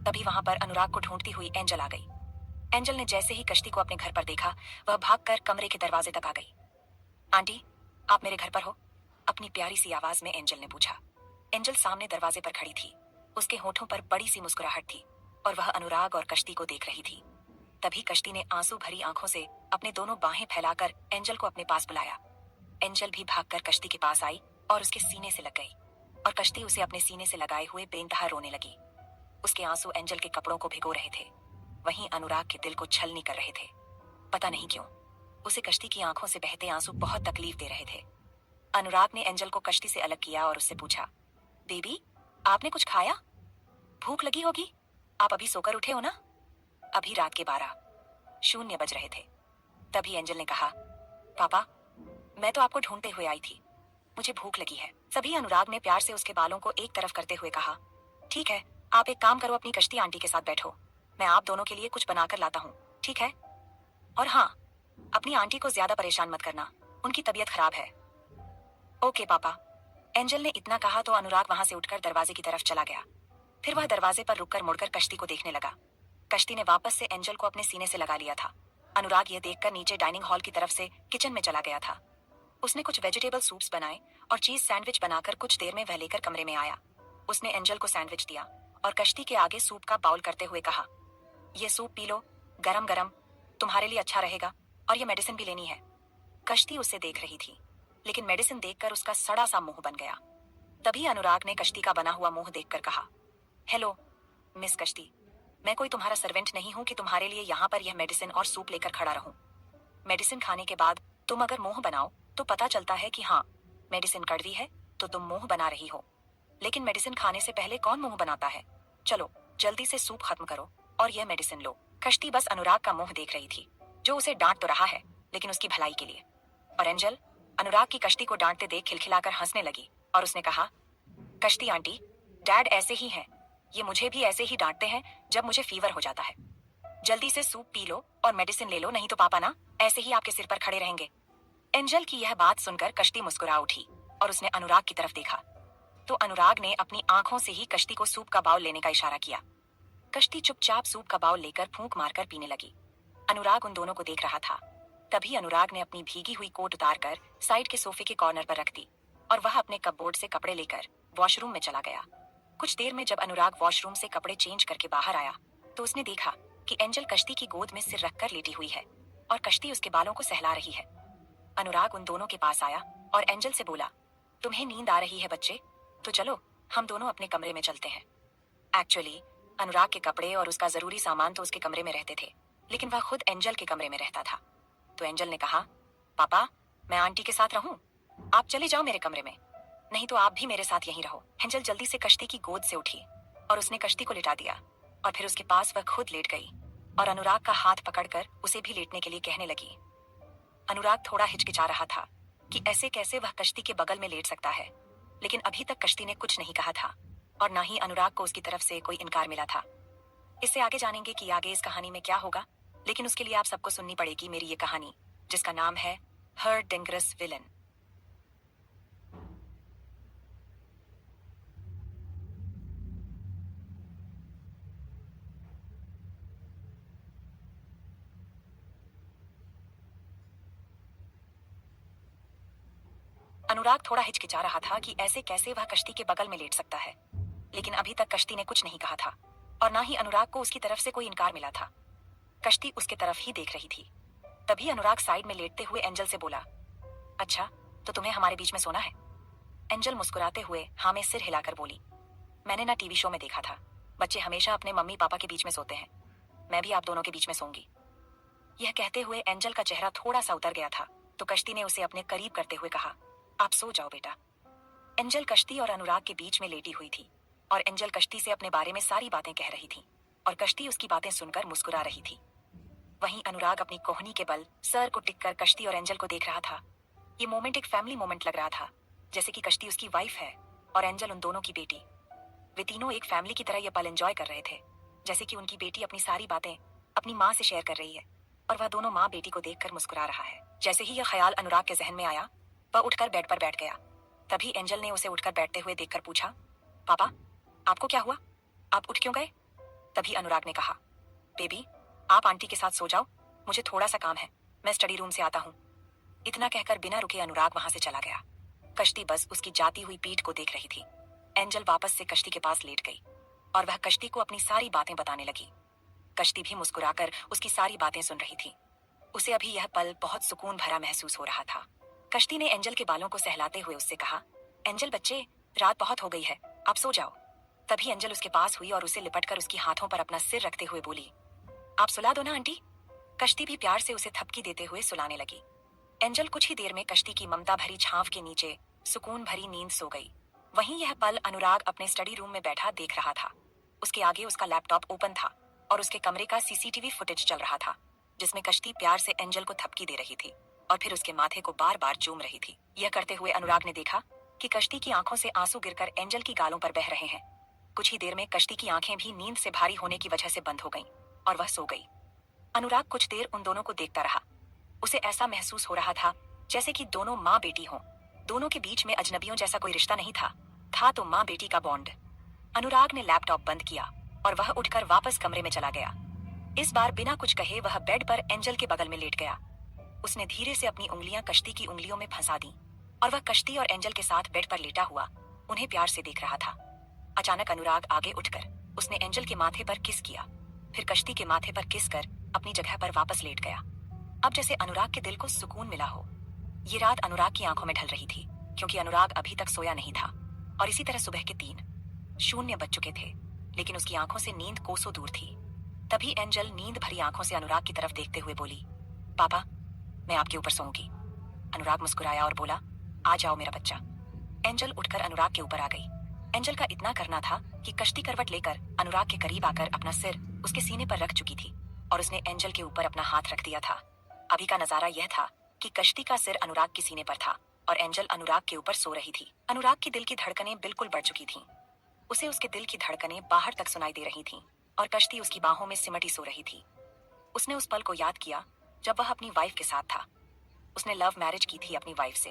तभी वहां पर अनुराग को ढूंढती हुई एंजल आ गई। एंजल ने जैसे ही कश्ती को अपने घर पर देखा वह भागकर कमरे के दरवाजे तक आ गई। आंटी, आप मेरे घर पर हो? अपनी प्यारी सी आवाज में एंजल ने पूछा। एंजल सामने दरवाजे पर खड़ी थी। उसके होठों पर बड़ी सी मुस्कुराहट थी और वह अनुराग और कश्ती को देख रही थी। तभी कश्ती ने आंसू भरी आंखों से अपने दोनों बाहें फैलाकर एंजल को अपने पास बुलाया। एंजल भी भागकर कश्ती के पास आई और उसके सीने से लग गई और कश्ती उसे अपने सीने से लगाए हुए बेइंतहा रोने लगी। उसके आंसू एंजल के कपड़ों को भिगो रहे थे, वहीं अनुराग के दिल को छलनी कर रहे थे। पता नहीं क्यों उसे कश्ती की आंखों से बहते आंसू बहुत तकलीफ दे रहे थे। अनुराग ने एंजल को कश्ती से अलग किया और उससे पूछा, बेबी आपने कुछ खाया? भूख लगी होगी, आप अभी सोकर उठे हो ना? अभी रात के 12:00 बज रहे थे। तभी एंजल ने कहा, पापा मैं तो आपको ढूंढते हुए आई थी, मुझे भूख लगी है। सभी अनुराग ने प्यार से उसके बालों को एक तरफ करते हुए कहा, ठीक है आप एक काम करो, अपनी कश्ती आंटी के साथ बैठो, मैं आप दोनों के लिए कुछ बनाकर लाता हूँ, ठीक है? और हाँ, अपनी आंटी को ज्यादा परेशान मत करना, उनकी तबीयत खराब है। ओके पापा। एंजल ने इतना कहा तो अनुराग वहां से उठकर दरवाजे की तरफ चला गया। फिर वह दरवाजे पर रुककर मुड़कर कश्ती को देखने लगा। कश्ती ने वापस से एंजल को अपने सीने से लगा लिया था। अनुराग यह देखकर नीचे डाइनिंग हॉल की तरफ से किचन में चला गया था। उसने कुछ वेजिटेबल सूप्स बनाए और चीज सैंडविच बनाकर कुछ देर में वह लेकर कमरे में आया। उसने एंजल को सैंडविच दिया और कश्ती के आगे सूप का बाउल करते हुए कहा, ये सूप पी लो, गरम गरम, तुम्हारे लिए अच्छा रहेगा, और ये मेडिसिन भी लेनी है। कश्ती उसे देख रही थी, लेकिन मेडिसिन देखकर उसका सड़ा सा मुंह बन गया। तभी अनुराग ने कश्ती का बना हुआ मुंह देखकर कहा, हेलो मिस कश्ती, मैं कोई तुम्हारा सर्वेंट नहीं हूं कि तुम्हारे लिए यहाँ पर यह मेडिसिन और सूप लेकर खड़ा रहूं। मेडिसिन खाने के बाद तुम अगर मुंह बनाओ तो पता चलता है कि हाँ मेडिसिन कड़वी है तो तुम मुंह बना रही हो, लेकिन मेडिसिन खाने से पहले कौन मुंह बनाता है? चलो जल्दी से सूप खत्म करो और यह मेडिसिन लो। कश्ती बस अनुराग का मुंह देख रही थी, जो उसे डांट तो रहा है लेकिन उसकी भलाई के लिए। और एंजल अनुराग की कश्ती को डांटते देख खिलखिलाकर हंसने लगी और उसने कहा, कश्ती आंटी, डैड ऐसे ही हैं, ये मुझे भी ऐसे ही डांटते हैं जब मुझे फीवर हो जाता है। जल्दी से सूप पी लो और मेडिसिन ले लो, नहीं तो पापा ना ऐसे ही आपके सिर पर खड़े रहेंगे। एंजल की यह बात सुनकर कश्ती मुस्कुरा उठी और उसने अनुराग की तरफ देखा तो अनुराग ने अपनी आंखों से ही कश्ती को सूप का बाउल लेने का इशारा किया। कश्ती चुपचाप सूप का बाउल लेकर फूंक मारकर पीने लगी। अनुराग उन दोनों को देख रहा था। तभी अनुराग ने अपनी भीगी हुई कोट उतारकर साइड के सोफे के कॉर्नर पर रख दी और वह अपने कपबोर्ड से कपड़े लेकर वॉशरूम में चला गया। कुछ देर में जब अनुराग वॉशरूम से कपड़े चेंज करके बाहर आया तो उसने देखा कि एंजल कश्ती की गोद में सिर रखकर लेटी हुई है और कश्ती उसके बालों को सहला रही है। अनुराग उन दोनों के पास आया और एंजल से बोला, तुम्हें नींद आ रही है बच्चे? तो चलो हम दोनों अपने कमरे में चलते हैं। एक्चुअली अनुराग के कपड़े और उसका जरूरी सामान तो उसके कमरे में रहते थे, लेकिन वह खुद एंजल के कमरे में रहता था। तो एंजल ने कहा, पापा मैं आंटी के साथ रहूं? आप चले जाओ मेरे कमरे में, नहीं तो आप भी मेरे साथ यहीं रहो। एंजल जल्दी से कश्ती की गोद से उठी और उसने कश्ती को लिटा दिया और फिर उसके पास वह खुद लेट गई और अनुराग का हाथ पकड़कर उसे भी लेटने के लिए कहने लगी। अनुराग थोड़ा हिचकिचा रहा था कि ऐसे कैसे वह कश्ती के बगल में लेट सकता है, लेकिन अभी तक कश्ती ने कुछ नहीं कहा था और ना ही अनुराग को उसकी तरफ से कोई इनकार मिला था। इससे आगे जानेंगे कि आगे इस कहानी में क्या होगा, लेकिन उसके लिए आप सबको सुननी पड़ेगी मेरी ये कहानी, जिसका नाम है हर डेंजरस विलन। अनुराग थोड़ा हिचकिचा रहा था कि ऐसे कैसे वह कश्ती के बगल में लेट सकता है, लेकिन अभी तक कश्ती ने कुछ नहीं कहा था और ना ही अनुराग को उसकी तरफ से कोई इनकार मिला था। कश्ती उसके तरफ ही देख रही थी। तभी अनुराग साइड में लेटते हुए एंजल से बोला, अच्छा तो तुम्हें हमारे बीच में सोना है? एंजल मुस्कुराते हुए हाँ में सिर हिलाकर बोली, मैंने ना टीवी शो में देखा था, बच्चे हमेशा अपने मम्मी पापा के बीच में सोते हैं, मैं भी आप दोनों के बीच में सोऊंगी। यह कहते हुए एंजल का चेहरा थोड़ा सा उतर गया था, तो कश्ती ने उसे अपने करीब करते हुए कहा, आप सो जाओ बेटा। एंजल कश्ती और अनुराग के बीच में लेटी हुई थी और एंजल कश्ती से अपने बारे में सारी बातें कह रही थी और कश्ती उसकी बातें सुनकर मुस्कुरा रही थी। वहीं अनुराग अपनी कोहनी के बल सर को टिककर कश्ती और एंजल को देख रहा था। ये मोमेंट एक फैमिली मोमेंट लग रहा था, जैसे कि कश्ती उसकी वाइफ है और एंजल उन दोनों की बेटी। वे तीनों एक फैमिली की तरह यह पल एंजॉय कर रहे थे, जैसे कि उनकी बेटी अपनी सारी बातें अपनी माँ से शेयर कर रही है और वह दोनों माँ बेटी को देखकर मुस्कुरा रहा है। जैसे ही यह ख्याल अनुराग के जहन में आया, वह उठकर बेड पर बैठ गया। तभी एंजल ने उसे उठकर बैठते हुए देखकर पूछा, पापा आपको क्या हुआ, आप उठ क्यों गए? तभी अनुराग ने कहा, बेबी आप आंटी के साथ सो जाओ, मुझे थोड़ा सा काम है, मैं स्टडी रूम से आता हूँ। इतना कहकर बिना रुके अनुराग वहां से चला गया। कश्ती बस उसकी जाती हुई पीठ को देख रही थी। एंजल वापस से कश्ती के पास लेट गई और वह कश्ती को अपनी सारी बातें बताने लगी। कश्ती भी मुस्कुराकर उसकी सारी बातें सुन रही थी। उसे अभी यह पल बहुत सुकून भरा महसूस हो रहा था। कश्ती ने एंजल के बालों को सहलाते हुए उससे कहा, एंजल बच्चे रात बहुत हो गई है, आप सो जाओ। तभी एंजल उसके पास हुई और उसे लिपटकर उसकी हाथों पर अपना सिर रखते हुए बोली, आप सुला दो ना आंटी। कश्ती भी प्यार से उसे थपकी देते हुए सुलाने लगी। एंजल कुछ ही देर में कश्ती की ममता भरी छांव के नीचे सुकून भरी नींद सो गई। वहीं यह पल अनुराग अपने स्टडी रूम में बैठा देख रहा था। उसके आगे उसका लैपटॉप ओपन था और उसके कमरे का सीसीटीवी फुटेज चल रहा था, जिसमें कश्ती प्यार से एंजल को थपकी दे रही थी और फिर उसके माथे को बार बार चूम रही थी। यह करते हुए अनुराग ने देखा कि कश्ती की आंखों से आंसू गिरकर एंजल की गालों पर बह रहे हैं। कुछ ही देर में कश्ती की आंखें भी नींद से भारी होने की वजह से बंद हो गईं और वह सो गई। अनुराग कुछ देर उन दोनों को देखता रहा। उसे ऐसा महसूस हो रहा था जैसे कि दोनों माँ बेटी हों। दोनों के बीच में अजनबियों जैसा कोई रिश्ता नहीं था तो माँ बेटी का बॉन्ड। अनुराग ने लैपटॉप बंद किया और वह उठकर वापस कमरे में चला गया। इस बार बिना कुछ कहे वह बेड पर एंजल के बगल में लेट गया। उसने धीरे से अपनी उंगलियां कश्ती की उंगलियों में फंसा दी और वह कश्ती और एंजल के साथ बेड पर लेटा हुआ उन्हें प्यार से देख रहा था। अचानक अनुराग आगे उठकर उसने एंजल के माथे पर किस किया, फिर कश्ती के माथे पर किस कर अपनी जगह पर वापस लेट गया। अब जैसे अनुराग के दिल को सुकून मिला हो। ये रात अनुराग की आंखों में ढल रही थी, क्योंकि अनुराग अभी तक सोया नहीं था और इसी तरह सुबह के 3:00 बज चुके थे, लेकिन उसकी आंखों से नींद कोसों दूर थी। तभी एंजल नींद भरी आंखों से अनुराग की तरफ देखते हुए बोली, पापा मैं आपके ऊपर सोऊंगी। अनुराग मुस्कुराया और बोला, आ जाओ मेरा बच्चा। एंजल उठकर अनुराग के ऊपर आ गई। एंजल का इतना करना था कि कश्ती करवट लेकर अनुराग के करीब आकर अपना सिर उसके सीने पर रख चुकी थी और उसने एंजल के ऊपर अपना हाथ रख दिया था। अभी का नजारा यह था कि कश्ती का सिर अनुराग के सीने पर था और एंजल अनुराग के ऊपर सो रही थी। अनुराग की दिल की धड़कनें बिल्कुल बढ़ चुकी थीं। उसे उसके दिल की धड़कनें बाहर तक सुनाई दे रही थीं और कश्ती उसकी बाहों में सिमटी सो रही थी। उसने उस पल को याद किया जब वह अपनी वाइफ के साथ था। उसने लव मैरिज की थी अपनी वाइफ से,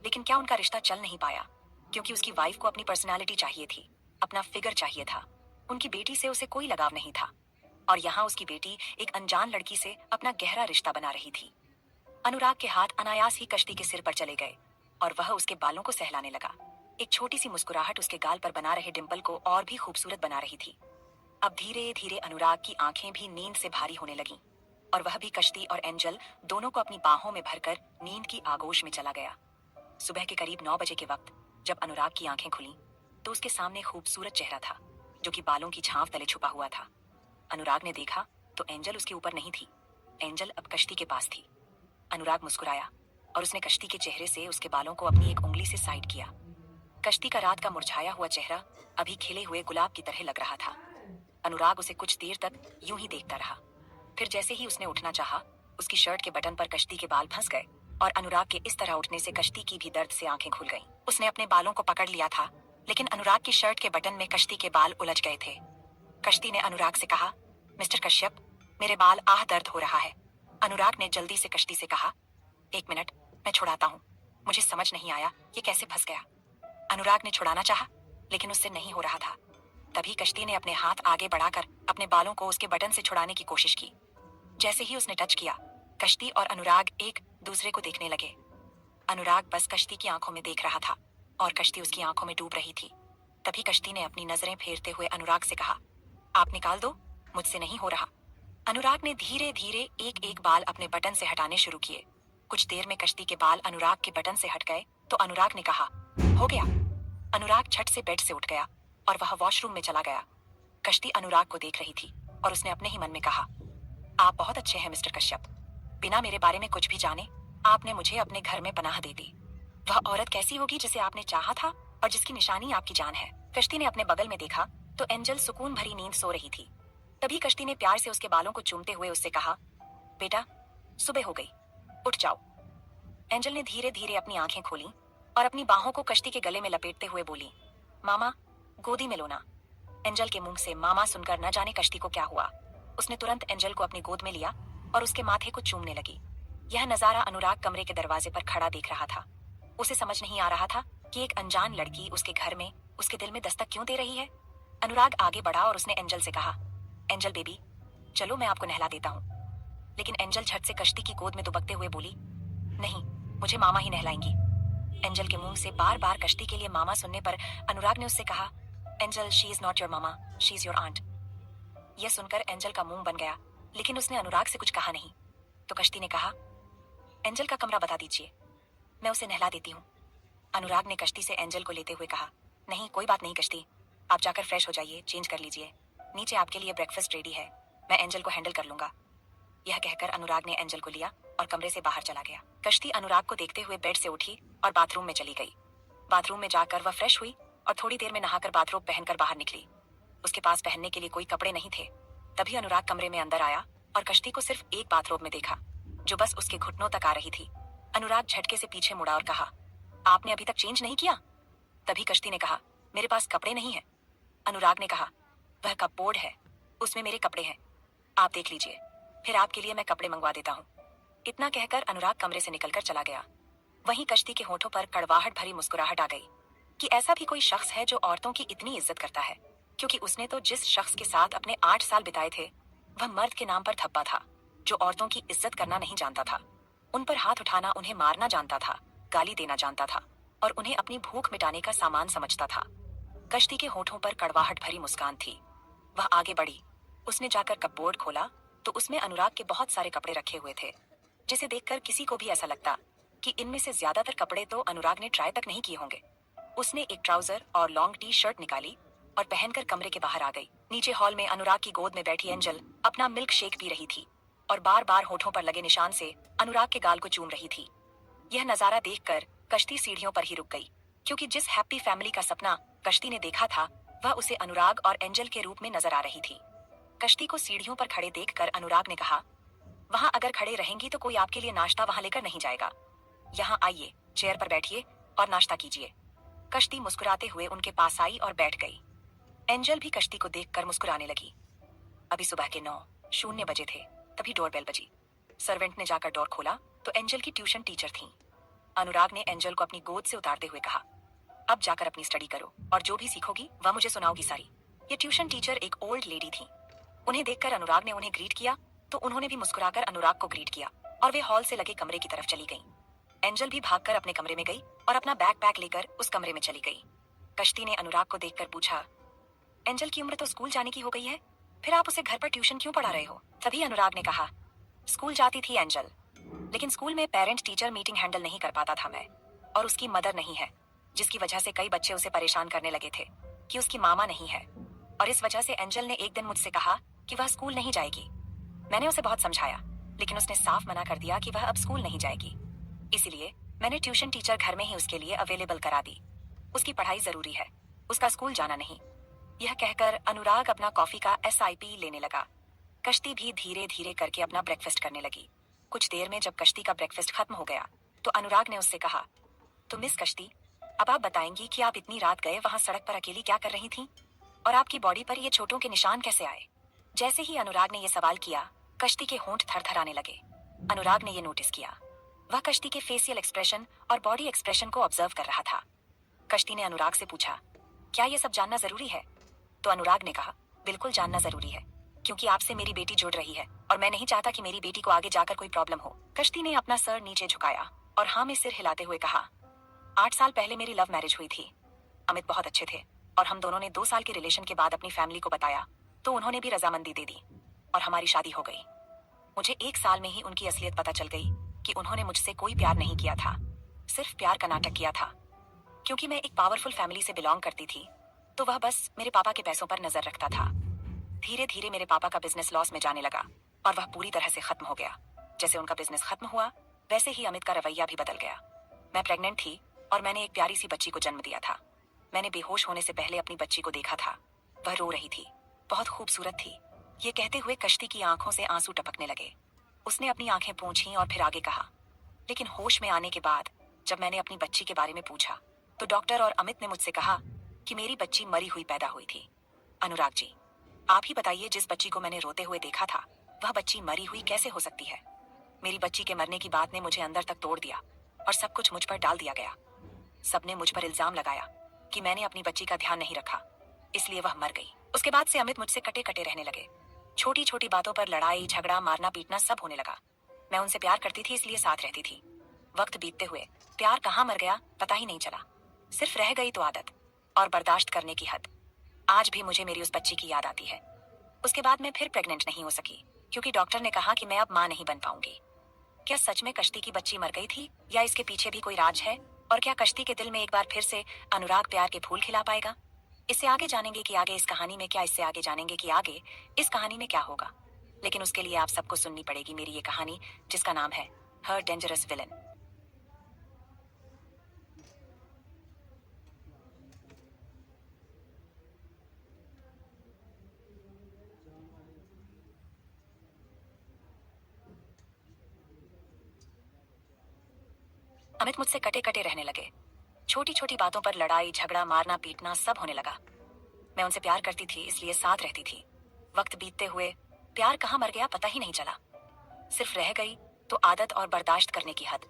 लेकिन क्या उनका रिश्ता चल नहीं पाया, क्योंकि उसकी वाइफ को अपनी पर्सनालिटी चाहिए थी, अपना फिगर चाहिए था। उनकी बेटी से उसे कोई लगाव नहीं था और यहाँ उसकी बेटी एक अनजान लड़की से अपना गहरा रिश्ता बना रही थी। अनुराग के हाथ अनायास ही कश्ती के सिर पर चले गए और वह उसके बालों को सहलाने लगा। एक छोटी सी मुस्कुराहट उसके गाल पर बना रहे डिंपल को और भी खूबसूरत बना रही थी। अब धीरे धीरे अनुराग की आंखें भी नींद से भारी होने लगीं। और वह भी कश्ती और एंजल दोनों को अपनी बाहों में भरकर नींद की आगोश में चला गया। सुबह के करीब 9 बजे के वक्त जब अनुराग की आंखें खुली तो उसके सामने खूबसूरत चेहरा था जो कि बालों की छांव तले छुपा हुआ था। अनुराग ने देखा तो एंजल उसके ऊपर नहीं थी, एंजल अब कश्ती के पास थी। अनुराग मुस्कुराया और उसने कश्ती के चेहरे से उसके बालों को अपनी एक उंगली से साइड किया। कश्ती का रात का मुरझाया हुआ चेहरा अभी खिले हुए गुलाब की तरह लग रहा था। अनुराग उसे कुछ देर तक यूं ही देखता रहा। फिर जैसे ही उसने उठना चाहा, उसकी शर्ट के बटन पर कश्ती के बाल फंस गए और अनुराग के इस तरह उठने से कश्ती की भी दर्द से आंखें खुल गईं। उसने अपने बालों को पकड़ लिया था, लेकिन अनुराग की शर्ट के बटन में कश्ती के बाल उलझ गए थे। कश्ती ने अनुराग से कहा, मिस्टर कश्यप, मेरे बाल दर्द हो रहा है। अनुराग ने जल्दी से कश्ती से कहा, 1 मिनट, मैं छुड़ाता हूँ। मुझे समझ नहीं आया ये कैसे फंस गया। अनुराग ने छुड़ाना चाहा, लेकिन उससे नहीं हो रहा था। तभी कश्ती ने अपने हाथ आगे बढ़ाकर अपने बालों को उसके बटन से छुड़ाने की कोशिश की। जैसे ही उसने टच किया, कश्ती और अनुराग एक दूसरे को देखने लगे। अनुराग बस कश्ती की आंखों में देख रहा था और कश्ती उसकी आंखों में डूब रही थी। तभी कश्ती ने अपनी नजरें फेरते हुए अनुराग से कहा, आप निकाल दो, मुझसे नहीं हो रहा। अनुराग ने धीरे धीरे एक एक बाल अपने बटन से हटाने शुरू किए। कुछ देर में कश्ती के बाल अनुराग के बटन से हट गए तो अनुराग ने कहा, हो गया। अनुराग झट से बेड से उठ गया और वह वॉशरूम में चला गया। कश्ती अनुराग को देख रही थी और उसने अपने ही मन में कहा, आप बहुत अच्छे हैं मिस्टर कश्यप। बिना मेरे बारे में कुछ भी जाने आपने मुझे अपने घर में पनाह दे दी। वह औरत कैसी होगी जिसे आपने चाहा था और जिसकी निशानी आपकी जान है। कश्ती ने अपने बगल में देखा तो एंजल सुकून भरी नींद सो रही थी। तभी कश्ती ने प्यार से उसके बालों को चूमते हुए उससे कहा, बेटा, सुबह हो गई, उठ जाओ। एंजल ने धीरे धीरे अपनी आंखें खोली और अपनी बाहों को कश्ती के गले में लपेटते हुए बोली, मामा, गोदी में लो ना। एंजल के मुंह से मामा सुनकर न जाने कश्ती को क्या हुआ। उसने तुरंत एंजल को अपनी गोद में लिया और उसके माथे को चूमने लगी। यह नजारा अनुराग कमरे के दरवाजे पर खड़ा देख रहा था। उसे समझ नहीं आ रहा था कि एक अनजान लड़की उसके घर में उसके दिल में दस्तक क्यों दे रही है। अनुराग आगे बढ़ा और उसने एंजल से कहा, एंजल बेबी, चलो मैं आपको नहला देता हूँ। लेकिन एंजल झट से कश्ती की गोद में दुबकते हुए बोली, नहीं, मुझे मामा ही नहलाएंगी। एंजल के मुंह से बार बार कश्ती के लिए मामा सुनने पर अनुराग ने उससे कहा, Angel, she is not your mama, she is your aunt. यह सुनकर एंजल का मुंह बन गया, लेकिन उसने अनुराग से कुछ कहा नहीं। तो कश्ती ने कहा, एंजल का कमरा बता दीजिए, मैं उसे नहला देती हूँ। अनुराग ने कश्ती से एंजल को लेते हुए कहा, नहीं, कोई बात नहीं कश्ती, आप जाकर फ्रेश हो जाइए, चेंज कर लीजिए। नीचे आपके लिए ब्रेकफास्ट रेडी है, मैं एंजल को हैंडल कर लूंगा। यह कहकर अनुराग ने एंजल को लिया और कमरे से बाहर चला गया। कश्ती अनुराग को देखते हुए बेड से उठी और बाथरूम में चली गई। बाथरूम में जाकर वह फ्रेश हुई और थोड़ी देर में नहाकर बाथरोब पहनकर बाहर निकली। उसके पास पहनने के लिए कोई कपड़े नहीं थे। तभी अनुराग कमरे में अंदर आया और कश्ती को सिर्फ एक बाथरोब में देखा जो बस उसके घुटनों तक आ रही थी। अनुराग झटके से पीछे मुड़ा और कहा, आपने अभी तक चेंज नहीं किया? तभी कश्ती ने कहा, मेरे पास कपड़े नहीं है। अनुराग ने कहा, वह कपबोर्ड है, उसमें मेरे कपड़े हैं, आप देख लीजिए, फिर आपके लिए मैं कपड़े मंगवा देता हूँ। इतना कहकर अनुराग कमरे से निकलकर चला गया। वहीं कश्ती के होठों पर कड़वाहट भरी मुस्कुराहट आ गई कि ऐसा भी कोई शख्स है जो औरतों की इतनी इज्जत करता है, क्योंकि उसने तो जिस शख्स के साथ अपने 8 साल बिताए थे वह मर्द के नाम पर धब्बा था, जो औरतों की इज्जत करना नहीं जानता था, उन पर हाथ उठाना, उन्हें मारना जानता था, गाली देना जानता था और उन्हें अपनी भूख मिटाने का सामान समझता था। कश्ती के होठों पर कड़वाहट भरी मुस्कान थी। वह आगे बढ़ी, उसने जाकर कपबोर्ड खोला तो उसमें अनुराग के बहुत सारे कपड़े रखे हुए थे, जिसे देखकर किसी को भी ऐसा लगता कि इनमें से ज्यादातर कपड़े तो अनुराग ने ट्राई तक नहीं किए होंगे। उसने एक ट्राउजर और लॉन्ग टी शर्ट निकाली और पहनकर कमरे के बाहर आ गई। नीचे हॉल में अनुराग की गोद में बैठी एंजल अपना मिल्क शेक पी रही थी और बार बार होठों पर लगे निशान से अनुराग के गाल को चूम रही थी। यह नजारा देखकर कश्ती सीढ़ियों पर ही रुक गई, क्योंकि जिस हैप्पी फैमिली का सपना कश्ती ने देखा था वह उसे अनुराग और एंजल के रूप में नजर आ रही थी। कश्ती को सीढ़ियों पर खड़े देखकर अनुराग ने कहा, वहां अगर खड़े रहेंगी तो कोई आपके लिए नाश्ता वहां लेकर नहीं जाएगा। यहाँ आइए, चेयर पर बैठिए और नाश्ता कीजिए। कश्ती मुस्कुराते हुए उनके पास आई और बैठ गई। एंजल भी कश्ती को देखकर मुस्कुराने लगी। अभी सुबह के 9:00 बजे थे। तभी डोरबेल बजी। सर्वेंट ने जाकर डोर खोला तो एंजल की ट्यूशन टीचर थीं। अनुराग ने एंजल को अपनी गोद से उतारते हुए कहा, अब जाकर अपनी स्टडी करो और जो भी सीखोगी वह मुझे सुनाओगी सारी। ये ट्यूशन टीचर एक ओल्ड लेडी थी। उन्हें देखकर अनुराग ने उन्हें ग्रीट किया तो उन्होंने भी मुस्कुराकर अनुराग को ग्रीट किया और वे हॉल से लगे कमरे की तरफ चली गईं। एंजल भी भागकर अपने कमरे में गई और अपना बैकपैक लेकर उस कमरे में चली गई। कश्ती ने अनुराग को देखकर पूछा, एंजल की उम्र तो स्कूल जाने की हो गई है, फिर आप उसे घर पर ट्यूशन क्यों पढ़ा रहे हो? तभी अनुराग ने कहा, स्कूल जाती थी एंजल, लेकिन स्कूल में पेरेंट टीचर मीटिंग हैंडल नहीं कर पाता था मैं। और उसकी मदर नहीं है, जिसकी वजह से कई बच्चे उसे परेशान करने लगे थे कि उसकी मामा नहीं है। और इस वजह से एंजल ने एक दिन मुझसे कहा कि वह स्कूल नहीं जाएगी। मैंने उसे बहुत समझाया, लेकिन उसने साफ मना कर दिया कि वह अब स्कूल नहीं जाएगी। इसीलिए मैंने ट्यूशन टीचर घर में ही उसके लिए अवेलेबल करा दी। उसकी पढ़ाई जरूरी है, उसका स्कूल जाना नहीं। यह कहकर अनुराग अपना कॉफी का SIP लेने लगा। कश्ती भी धीरे धीरे करके अपना ब्रेकफास्ट करने लगी। कुछ देर में जब कश्ती का ब्रेकफास्ट खत्म हो गया तो अनुराग ने उससे कहा, तो मिस कश्ती, अब आप बताएंगी कि आप इतनी रात गए वहां सड़क पर अकेली क्या कर रही थी, और आपकी बॉडी पर ये चोटों के निशान कैसे आए? जैसे ही अनुराग ने ये सवाल किया, कश्ती के होंठ थरथराने लगे। अनुराग ने ये नोटिस किया। वह कश्ती के फेशियल एक्सप्रेशन और बॉडी एक्सप्रेशन को ऑब्जर्व कर रहा था। कश्ती ने अनुराग से पूछा, क्या ये सब जानना जरूरी है? तो अनुराग ने कहा, बिल्कुल जानना जरूरी है, क्योंकि आपसे मेरी बेटी जुड़ रही है और मैं नहीं चाहता कि मेरी बेटी को आगे जाकर कोई प्रॉब्लम हो। कश्ती ने अपना सर नीचे झुकाया और हाँ में सिर हिलाते हुए कहा, 8 साल पहले मेरी लव मैरिज हुई थी। अमित बहुत अच्छे थे और हम दोनों ने 2 साल के रिलेशन के बाद अपनी फैमिली को बताया तो उन्होंने भी रजामंदी दे दी और हमारी शादी हो गई। मुझे 1 साल में ही उनकी असलियत पता चल गई कि उन्होंने मुझसे कोई प्यार नहीं किया था, सिर्फ प्यार का नाटक किया था। क्योंकि मैं एक पावरफुल फैमिली से बिलोंग करती थी तो वह बस मेरे पापा के पैसों पर नजर रखता था। धीरे धीरे मेरे पापा का बिजनेस लॉस में जाने लगा और वह पूरी तरह से खत्म हो गया। जैसे उनका बिजनेस खत्म हुआ वैसे ही अमित का रवैया भी बदल गया। मैं प्रेग्नेंट थी और मैंने एक प्यारी सी बच्ची को जन्म दिया था। मैंने बेहोश होने से पहले अपनी बच्ची को देखा था। वह रो रही थी, बहुत खूबसूरत थी। ये कहते हुए कश्ती की आंखों से आंसू टपकने लगे। उसने अपनी आंखें पोंछीं और फिर आगे कहा, लेकिन होश में आने के बाद जब मैंने अपनी बच्ची के बारे में पूछा तो डॉक्टर और अमित ने मुझसे कहा कि मेरी बच्ची मरी हुई पैदा हुई थी। अनुराग जी, आप ही बताइए, जिस बच्ची को मैंने रोते हुए देखा था वह बच्ची मरी हुई कैसे हो सकती है? मेरी बच्ची के मरने की बात ने मुझे अंदर तक तोड़ दिया और सब कुछ मुझ पर डाल दिया गया। सबने मुझ पर इल्जाम लगाया कि मैंने अपनी बच्ची का ध्यान नहीं रखा, इसलिए वह मर गई। उसके बाद से अमित मुझसे कटे कटे रहने लगे। छोटी छोटी बातों पर लड़ाई झगड़ा मारना पीटना सब होने लगा। मैं उनसे प्यार करती थी इसलिए साथ रहती थी। वक्त बीतते हुए प्यार कहाँ मर गया पता ही नहीं चला। सिर्फ रह गई तो आदत और बर्दाश्त करने की हद। आज भी मुझे मेरी उस बच्ची की याद आती है। उसके बाद मैं फिर प्रेग्नेंट नहीं हो सकी क्योंकि डॉक्टर ने कहा कि मैं अब मां नहीं बन पाऊंगी। क्या सच में कश्ती की बच्ची मर गई थी या इसके पीछे भी कोई राज है? और क्या कश्ती के दिल में एक बार फिर से अनुराग प्यार के फूल खिला पाएगा? इससे आगे जानेंगे कि आगे इस कहानी में क्या, इससे आगे जानेंगे कि आगे इस कहानी में क्या होगा। लेकिन उसके लिए आप सबको सुननी पड़ेगी मेरी ये कहानी, जिसका नाम है हर डेंजरस विलन। अमित मुझसे कटे कटे रहने लगे। छोटी छोटी बातों पर लड़ाई झगड़ा मारना पीटना सब होने लगा। मैं उनसे प्यार करती थी इसलिए साथ रहती थी। वक्त बीतते हुए प्यार कहाँ मर गया पता ही नहीं चला। सिर्फ रह गई तो आदत और बर्दाश्त करने की हद।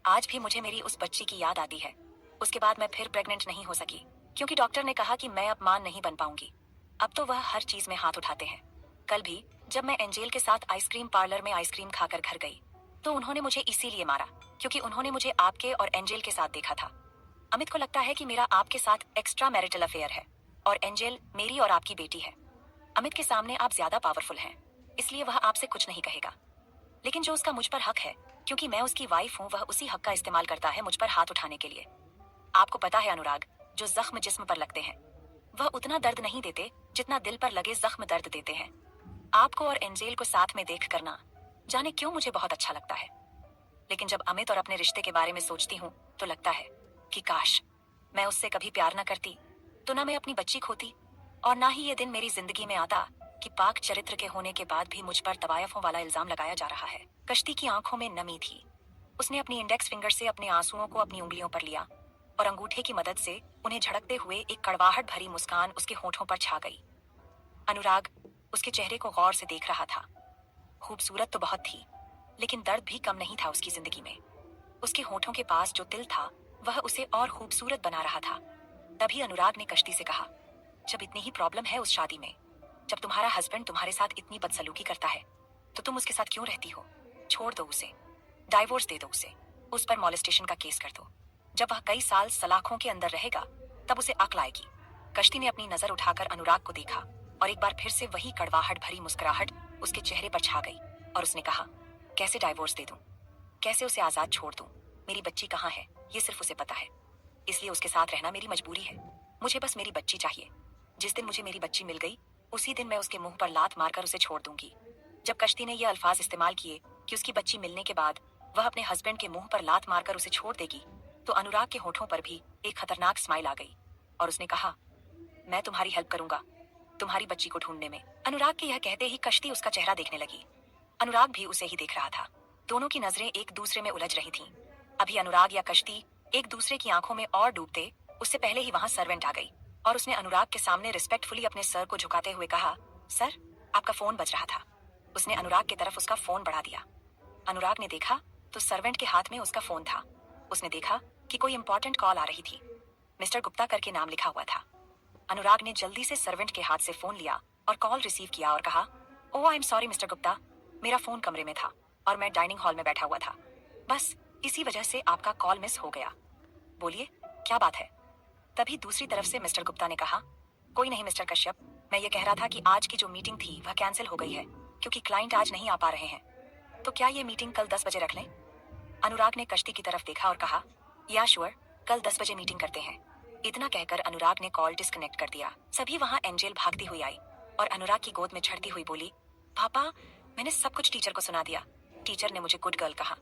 आज भी मुझे मेरी उस बच्ची की याद आती है। उसके बाद मैं फिर प्रेग्नेंट नहीं हो सकी क्योंकि डॉक्टर ने कहा कि मैं अब मां नहीं बन पाऊंगी। अब तो वह हर चीज में हाथ उठाते हैं। कल भी जब मैं एंजेल के साथ आइसक्रीम पार्लर में आइसक्रीम खाकर घर गई तो उन्होंने मुझे इसीलिए मारा क्योंकि उन्होंने मुझे आपके और एंजेल के साथ देखा था। अमित को लगता है कि मेरा आपके साथ एक्स्ट्रा मैरिटल अफेयर है और एंजेल मेरी और आपकी बेटी है। अमित के सामने आप ज्यादा पावरफुल हैं, इसलिए वह आपसे कुछ नहीं कहेगा। लेकिन जो उसका मुझ पर हक है, क्योंकि मैं उसकी वाइफ हूँ, वह उसी हक का इस्तेमाल करता है मुझ पर हाथ उठाने के लिए। आपको पता है अनुराग, जो जख्म जिस्म पर लगते हैं वह उतना दर्द नहीं देते जितना दिल पर लगे जख्म दर्द देते हैं। आपको और एंजेल को साथ में देख करना जाने क्यों मुझे बहुत अच्छा लगता है। लेकिन जब अमित और अपने रिश्ते के बारे में सोचती हूँ तो लगता है कि काश मैं उससे कभी प्यार न करती तो ना मैं अपनी बच्ची खोती और ना ही ये दिन मेरी जिंदगी में आता कि पाक चरित्र के होने के बाद भी मुझ पर तवायफों वाला इल्जाम लगाया जा रहा है। कश्ती की आंखों में नमी थी। उसने अपनी इंडेक्स फिंगर से अपने आंसुओं को अपनी उंगलियों पर लिया और अंगूठे की मदद से उन्हें झड़कते हुए एक कड़वाहट भरी मुस्कान उसके होठों पर छा गई। अनुराग उसके चेहरे को गौर से देख रहा था। खूबसूरत तो बहुत थी, लेकिन दर्द भी कम नहीं था उसकी जिंदगी में। उसके होठों के पास जो तिल था वह उसे और खूबसूरत बना रहा था। तभी अनुराग ने कश्ती से कहा, जब इतनी ही प्रॉब्लम है उस शादी में, जब तुम्हारा हस्बैंड तुम्हारे साथ इतनी बदसलूकी करता है तो तुम उसके साथ क्यों रहती हो? छोड़ दो उसे, डाइवोर्स दे दो उसे, उस पर मॉलेस्टेशन का केस कर दो। जब वह कई साल सलाखों के अंदर रहेगा तब उसे अक्ल आएगी। कश्ती ने अपनी नजर उठाकर अनुराग को देखा और एक बार फिर से वही कड़वाहट भरी मुस्कुराहट उसके चेहरे पर छा गई। और उसने कहा, कैसे डाइवोर्स दे दूं, कैसे उसे आजाद छोड़ दूं, मेरी बच्ची कहाँ है ये सिर्फ उसे पता है, इसलिए उसके साथ रहना मेरी मजबूरी है। मुझे बस मेरी बच्ची चाहिए। जिस दिन मुझे मेरी बच्ची मिल गई उसी दिन मैं उसके मुंह पर लात मारकर उसे छोड़ दूंगी। जब कश्ती ने ये अल्फाज इस्तेमाल किए कि उसकी बच्ची मिलने के बाद वह अपने हस्बैंड के मुंह पर लात मारकर उसे छोड़ देगी, तो अनुराग के होठों पर भी एक खतरनाक स्माइल आ गई और उसने कहा, मैं तुम्हारी हेल्प करूंगा तुम्हारी बच्ची को ढूंढने में। अनुराग के यह कहते ही कश्ती उसका चेहरा देखने लगी। अनुराग भी उसे ही देख रहा था। दोनों की नजरें एक दूसरे में उलझ रही थीं। अभी अनुराग या कश्ती एक दूसरे की आंखों में और डूबते उससे पहले ही वहां सर्वेंट आ गई और उसने अनुराग के सामने रिस्पेक्टफुली अपने सर को झुकाते हुए कहा, सर, आपका फोन बज रहा था। उसने अनुराग की तरफ उसका फोन बढ़ा दिया। अनुराग ने देखा तो सर्वेंट के हाथ में उसका फोन था। उसने देखा कि कोई इंपॉर्टेंट कॉल आ रही थी। मिस्टर गुप्ता करके नाम लिखा हुआ था। अनुराग ने जल्दी से सर्वेंट के हाथ से फोन लिया और कॉल रिसीव किया और कहा, oh I am sorry mister Gupta, मेरा फोन कमरे में था और मैं डाइनिंग हॉल में बैठा हुआ था, बस इसी वजह से आपका कॉल मिस हो गया। बोलिए, क्या बात है। तभी दूसरी तरफ से मिस्टर गुप्ता ने कहा, कोई नहीं मिस्टर कश्यप, मैं ये कह रहा था कि आज की जो मीटिंग थी वह कैंसिल हो गई है क्योंकि क्लाइंट आज नहीं आ पा रहे हैं, तो क्या ये मीटिंग कल 10 बजे रख लें। अनुराग ने कश्ती की तरफ देखा और कहा, या श्योर, कल 10 बजे मीटिंग करते हैं। इतना कहकर अनुराग ने कॉल डिस्कनेक्ट कर दिया। सभी वहां एंजेल भागती हुई आई और अनुराग की गोद में चढ़ती हुई बोली, पापा, मैंने सब कुछ टीचर को सुना दिया। टीचर ने मुझे गुड गर्ल कहा।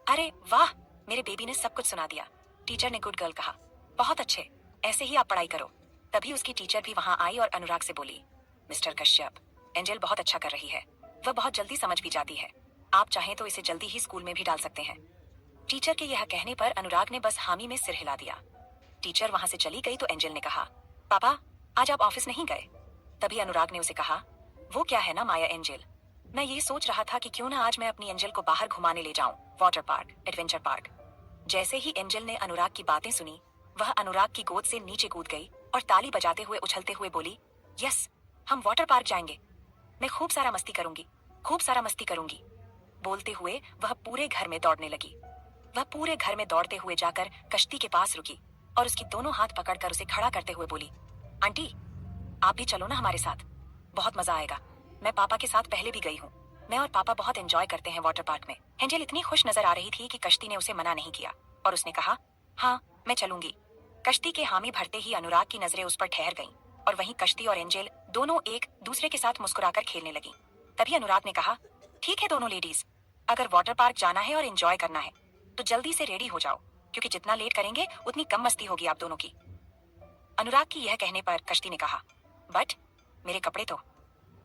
अरे वाह, मेरे बेबी ने सब कुछ सुना दिया। टीचर ने गुड गर्ल कहा। बहुत अच्छे, ऐसे ही आप पढ़ाई करो। तभी उसकी टीचर भी वहां आई और अनुराग से बोली, मिस्टर कश्यप, एंजेल बहुत अच्छा कर रही है, वह बहुत जल्दी समझ भी जाती है, आप चाहें तो इसे जल्दी ही स्कूल में भी डाल सकते हैं। टीचर के यह कहने पर अनुराग ने बस हामी में सिर हिला दिया। टीचर वहां से चली गई तो एंजेल ने कहा, पापा, आज आप ऑफिस नहीं गए। तभी अनुराग ने उसे कहा, वो क्या है ना माया एंजेल, मैं ये सोच रहा था कि क्यों ना आज मैं अपनी एंजेल को बाहर घुमाने ले जाऊं, वाटर पार्क, एडवेंचर पार्क। जैसे ही एंजेल ने अनुराग की बातें सुनी, वह अनुराग की गोद से नीचे कूद गई और ताली बजाते हुए उछलते हुए बोली, यस, हम वाटर पार्क जाएंगे, मैं खूब सारा मस्ती करूंगी, खूब सारा मस्ती करूंगी। बोलते हुए वह पूरे घर में दौड़ने लगी। वह पूरे घर में दौड़ते हुए जाकर कश्ती के पास रुकी और उसकी दोनों हाथ पकड़कर उसे खड़ा करते हुए बोली, आंटी, आप भी चलो ना हमारे साथ, बहुत मजा आएगा। मैं पापा के साथ पहले भी गई हूँ, मैं और पापा बहुत एंजॉय करते हैं वाटर पार्क में। एंजेल इतनी खुश नजर आ रही थी कि कश्ती ने उसे मना नहीं किया और उसने कहा, हाँ, मैं चलूंगी। कश्ती के हामी भरते ही अनुराग की नजरें उस पर ठहर गईं और वहीं कश्ती और एंजेल दोनों एक दूसरे के साथ मुस्कुराकर खेलने लगी। तभी अनुराग ने कहा, ठीक है दोनों लेडीज, अगर वाटर पार्क जाना है और एंजॉय करना है तो जल्दी से रेडी हो जाओ, क्योंकि जितना लेट करेंगे उतनी कम मस्ती होगी आप दोनों की। अनुराग की यह कहने पर कश्ती ने कहा, बट मेरे कपड़े तो।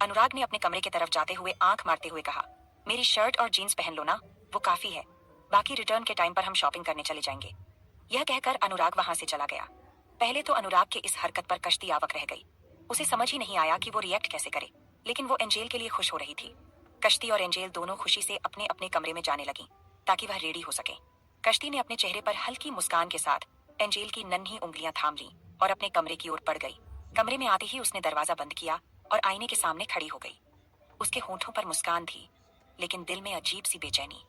अनुराग ने अपने कमरे की तरफ जाते हुए आंख मारते हुए कहा, मेरी शर्ट और जीन्स पहन लो ना, वो काफी है, बाकी रिटर्न के टाइम पर हम शॉपिंग करने चले जाएंगे। यह कहकर अनुराग वहां से चला गया। पहले तो अनुराग के इस हरकत पर कश्ती आवक रह गई। उसे समझ ही नहीं आया कि वो रिएक्ट कैसे करे, लेकिन वो एंजेल के लिए खुश हो रही थी। कश्ती और एंजेल दोनों खुशी से अपने अपने कमरे में जाने लगी ताकि वह रेडी हो सके। कश्ती ने अपने चेहरे पर हल्की मुस्कान के साथ एंजेल की नन्ही उंगलियां थाम ली और अपने कमरे की ओर बढ़ गई। कमरे में आते ही उसने दरवाजा बंद किया और आईने के सामने खड़ी हो गई। उसके होठों पर मुस्कान थी, लेकिन दिल में अजीब सी बेचैनी।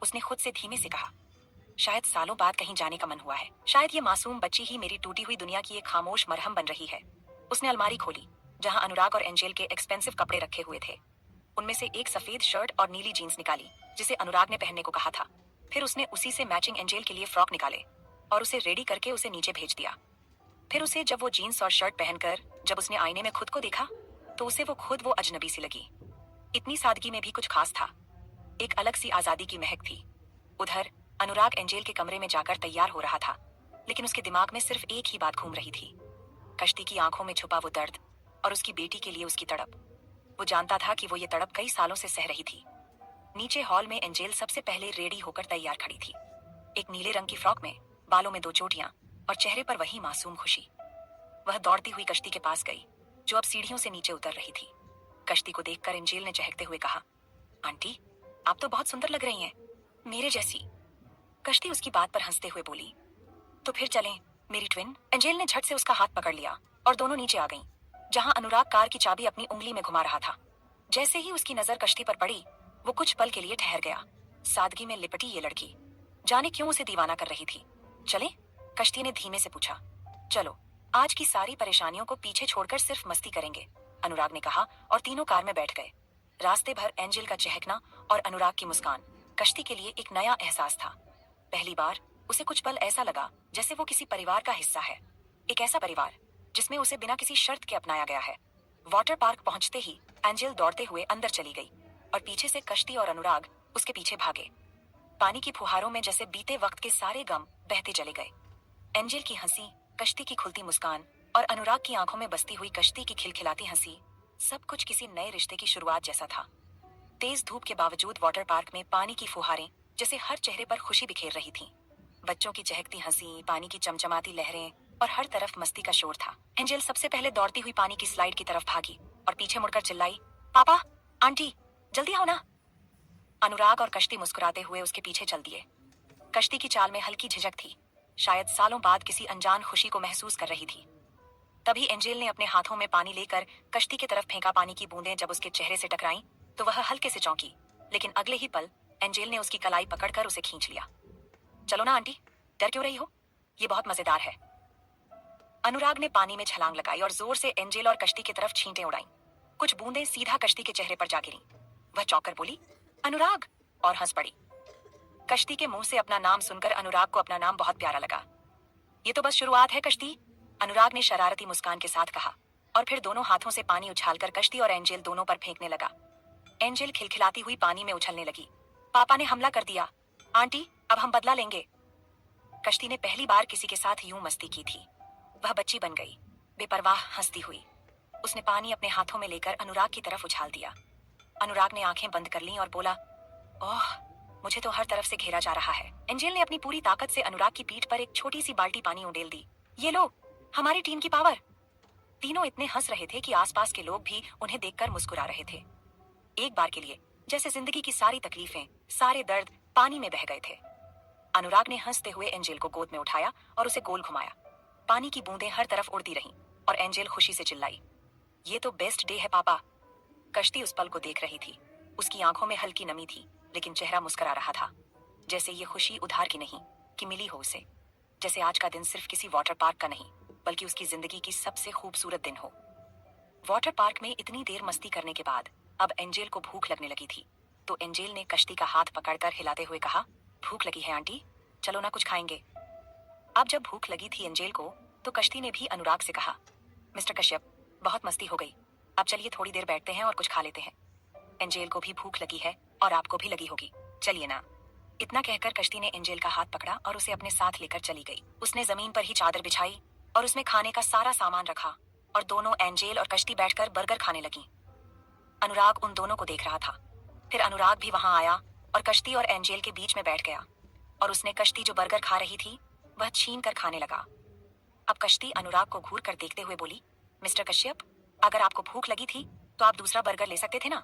उसने खुद से धीमे से कहा, शायद सालों बाद कहीं जाने का मन हुआ है, शायद ये मासूम बच्ची ही मेरी टूटी हुई दुनिया की एक खामोश मरहम बन रही है। उसने अलमारी खोली जहां अनुराग और एंजेल के एक्सपेंसिव कपड़े रखे हुए थे। उनमें से एक सफेद शर्ट और नीली जीन्स निकाली जिसे अनुराग ने पहनने को कहा था। फिर उसने उसी से मैचिंग एंजेल के लिए फ्रॉक निकाले और उसे रेडी करके उसे नीचे भेज दिया। फिर उसे जब वो जीन्स और शर्ट पहनकर जब उसने आईने में खुद को देखा तो उसे वो अजनबी सी लगी। इतनी सादगी में भी कुछ खास था, एक अलग सी आजादी की महक थी। उधर अनुराग एंजेल के कमरे में जाकर तैयार हो रहा था, लेकिन उसके दिमाग में सिर्फ एक ही बात घूम रही थी, कश्ती की आंखों में छुपा वो दर्द और उसकी बेटी के लिए उसकी तड़प। वो जानता था कि वो ये तड़प कई सालों से सह रही थी। नीचे हॉल में एंजेल सबसे पहले रेडी होकर तैयार खड़ी थी, एक नीले रंग की फ्रॉक में, बालों में 2 चोटियां और चेहरे पर वही मासूम खुशी। वह दौड़ती हुई कश्ती के पास गई जो अब सीढ़ियों से नीचे उतर रही थी। कश्ती को देखकर एंजेल ने चहकते हुए कहा, आंटी, आप तो बहुत सुंदर लग रही हैं, मेरे जैसी। कश्ती उसकी बात पर हंसते हुए बोली, तो फिर चलें मेरी ट्विन। एंजेल ने झट से उसका हाथ पकड़ लिया और दोनों नीचे आ गईं, जहां अनुराग कार की चाबी अपनी उंगली में घुमा रहा था। जैसे ही उसकी नजर कश्ती पर पड़ी, वो कुछ पल के लिए ठहर गया। सादगी में लिपटी ये लड़की जाने क्यों उसे दीवाना कर रही थी। चले? कश्ती ने धीमे से पूछा। चलो, आज की सारी परेशानियों को पीछे छोड़कर सिर्फ मस्ती करेंगे, अनुराग ने कहा और तीनों कार में बैठ गए। रास्ते भर एंजल का चहकना और अनुराग की मुस्कान कश्ती के लिए एक नया एहसास था। पहली बार उसे कुछ पल ऐसा लगा जैसे वो किसी परिवार का हिस्सा है, एक ऐसा परिवार जिसमें उसे बिना किसी शर्त के अपनाया गया है। वाटर पार्क पहुंचते ही एंजल दौड़ते हुए अंदर चली गई और पीछे से कश्ती और अनुराग उसके पीछे भागे। पानी की फुहारों में जैसे बीते वक्त के सारे गम बहते चले गए। एंजल की हंसी, कश्ती की खुलती मुस्कान और अनुराग की आंखों में बसती हुई कश्ती की खिलखिलाती हंसी, सब कुछ किसी नए रिश्ते की शुरुआत जैसा था। तेज धूप के बावजूद वाटर पार्क में पानी की फुहारें जैसे हर चेहरे पर खुशी बिखेर रही थीं। बच्चों की चहकती हंसी, पानी की चमचमाती लहरें और हर तरफ मस्ती का शोर था। एंजल सबसे पहले दौड़ती हुई पानी की स्लाइड की तरफ भागी और पीछे मुड़कर चिल्लाई, पापा, आंटी, जल्दी आओ ना। अनुराग और कश्ती मुस्कुराते हुए उसके पीछे चल दिए। कश्ती की चाल में हल्की झिझक थी, शायद सालों बाद किसी अनजान खुशी को महसूस कर रही थी। तभी एंजेल ने अपने हाथों में पानी लेकर कश्ती की तरफ फेंका। पानी की बूंदें जब उसके चेहरे से टकराईं, तो वह हल्के से चौंकी, लेकिन अगले ही पल एंजेल ने उसकी कलाई पकड़कर उसे खींच लिया। चलो ना आंटी, डर क्यों रही हो? ये बहुत मजेदार है। अनुराग ने पानी में छलांग लगाई और जोर से एंजेल और कश्ती की तरफ छींटें उड़ाईं। कुछ बूंदें सीधा कश्ती के चेहरे पर जा गिरीं। वह चौंककर बोली, अनुराग, और हंस पड़ी। कश्ती के मुंह से अपना नाम सुनकर अनुराग को अपना नाम बहुत प्यारा लगा। ये तो बस शुरुआत है कश्ती, अनुराग ने शरारती मुस्कान के साथ कहा और फिर दोनों हाथों से पानी उछालकर कश्ती और एंजेल दोनों पर फेंकने लगा। एंजेल खिलखिलाती हुई पानी में उछलने लगी। पापा ने हमला कर दिया, आंटी, अब हम बदला लेंगे। कश्ती ने पहली बार किसी के साथ यूं मस्ती की थी। वह बच्ची बन गई, बेपरवाह हंसती हुई। उसने पानी अपने हाथों में लेकर अनुराग की तरफ उछाल दिया। अनुराग ने आंखें बंद कर लीं और बोला, ओह, मुझे तो हर तरफ से घेरा जा रहा है। एंजेल ने अपनी पूरी ताकत से अनुराग की पीठ पर एक छोटी सी बाल्टी पानी उंडेल दी। ये लो, हमारी टीम की पावर। तीनों इतने हंस रहे थे कि आसपास के लोग भी उन्हें देखकर मुस्कुरा रहे थे। एक बार के लिए जैसे जिंदगी की सारी तकलीफें, सारे दर्द पानी में बह गए थे। अनुराग ने हंसते हुए एंजेल को गोद में उठाया और उसे गोल घुमाया। पानी की बूंदें हर तरफ उड़ती रहीं और एंजेल खुशी से चिल्लाई, ये तो बेस्ट डे है पापा। कश्ती उस पल को देख रही थी। उसकी आंखों में हल्की नमी थी, लेकिन चेहरा मुस्कुरा रहा था, जैसे ये खुशी उधार की नहीं कि मिली हो उसे। जैसे आज का दिन सिर्फ किसी वाटर पार्क का नहीं, बल्कि उसकी जिंदगी की सबसे खूबसूरत दिन हो। वाटर पार्क में इतनी देर मस्ती करने के बाद अब एंजेल को भूख लगने लगी थी, तो एंजेल ने कश्ती का हाथ पकड़कर हिलाते हुए कहा, भूख लगी है आंटी, चलो ना कुछ खाएंगे। अब जब भूख लगी थी एंजेल को, तो कश्ती ने भी अनुराग से कहा, मिस्टर कश्यप, बहुत मस्ती हो गई, अब चलिए थोड़ी देर बैठते हैं और कुछ खा लेते हैं। एंजेल को भी भूख लगी है और आपको भी लगी होगी, चलिए ना। इतना कहकर कश्ती ने एंजेल का हाथ पकड़ा और उसे अपने साथ लेकर चली गई। उसने जमीन पर ही चादर बिछाई और उसमें खाने का सारा सामान रखा और दोनों एंजेल और कश्ती बैठकर बर्गर खाने लगी। अनुराग उन दोनों को देख रहा था। फिर अनुराग भी वहां आया और कश्ती और एंजेल के बीच में बैठ गया और उसने कश्ती जो बर्गर खा रही थी वह छीन कर खाने लगा। अब कश्ती अनुराग को घूर कर देखते हुए बोली, मिस्टर कश्यप, अगर आपको भूख लगी थी तो आप दूसरा बर्गर ले सकते थे ना,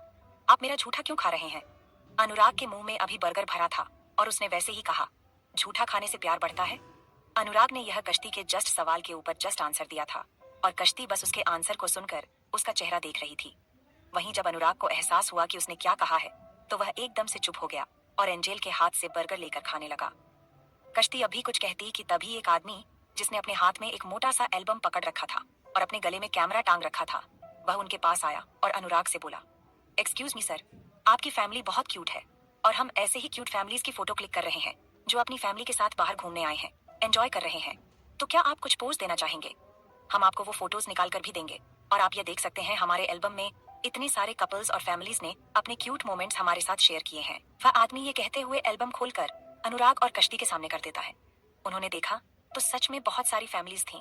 आप मेरा झूठा क्यों खा रहे हैं? अनुराग के मुंह में अभी बर्गर भरा था और उसने वैसे ही कहा, झूठा खाने से प्यार बढ़ता है। अनुराग ने यह कश्ती के जस्ट सवाल के ऊपर जस्ट आंसर दिया था और कश्ती बस उसके आंसर को सुनकर उसका चेहरा देख रही थी। वहीं जब अनुराग को एहसास हुआ कि उसने क्या कहा है, तो वह एकदम से चुप हो गया और एंजेल के हाथ से बर्गर लेकर खाने लगा। कश्ती अभी कुछ कहती कि तभी एक आदमी जिसने अपने हाथ में एक मोटा सा एल्बम पकड़ रखा था और अपने गले में कैमरा टांग रखा था, वह उनके पास आया और अनुराग से बोला, एक्सक्यूज मी सर, आपकी फैमिली बहुत क्यूट है और हम ऐसे ही क्यूट फैमिलीज की फोटो क्लिक कर रहे हैं जो अपनी फैमिली के साथ बाहर घूमने आए हैं, एंजॉय कर रहे हैं। तो क्या आप कुछ पोज देना चाहेंगे? हम आपको वो फोटोज निकाल कर भी देंगे और आप ये देख सकते हैं हमारे एल्बम में इतने सारे कपल्स और फैमिलीज ने अपने क्यूट मोमेंट्स हमारे साथ शेयर किए हैं। वह आदमी ये कहते हुए एल्बम खोलकर अनुराग और कश्ती के सामने कर देता है। उन्होंने देखा तो सच में बहुत सारी फैमिलीज थीं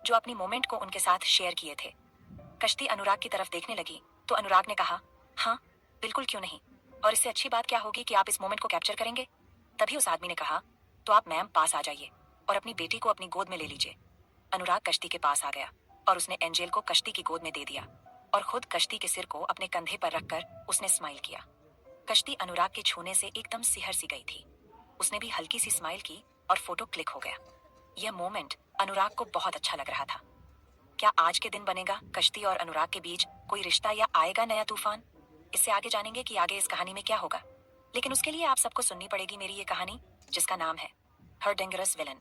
जो अपनी मोमेंट को उनके साथ शेयर किए थे। कश्ती अनुराग की तरफ देखने लगी तो अनुराग ने कहा, हाँ बिल्कुल, क्यों नहीं, और इससे अच्छी बात क्या होगी कि आप इस मोमेंट को कैप्चर करेंगे। तभी उस आदमी ने कहा, तो आप मैम पास आ जाइए और अपनी बेटी को अपनी गोद में ले लीजिए। अनुराग कश्ती के पास आ गया और उसने एंजेल को कश्ती की गोद में दे दिया और खुद कश्ती के सिर को अपने कंधे पर रखकर उसने स्माइल किया। कश्ती अनुराग के छूने से एकदम सिहर सी गई थी। उसने भी हल्की सी स्माइल की और फोटो क्लिक हो गया। यह मोमेंट अनुराग को बहुत अच्छा लग रहा था। क्या आज के दिन बनेगा कश्ती और अनुराग के बीच कोई रिश्ता या आएगा नया तूफान? इससे आगे जानेंगे कि आगे इस कहानी में क्या होगा, लेकिन उसके लिए आप सबको सुननी पड़ेगी मेरी ये कहानी, जिसका नाम है हर डेंजरस विलन।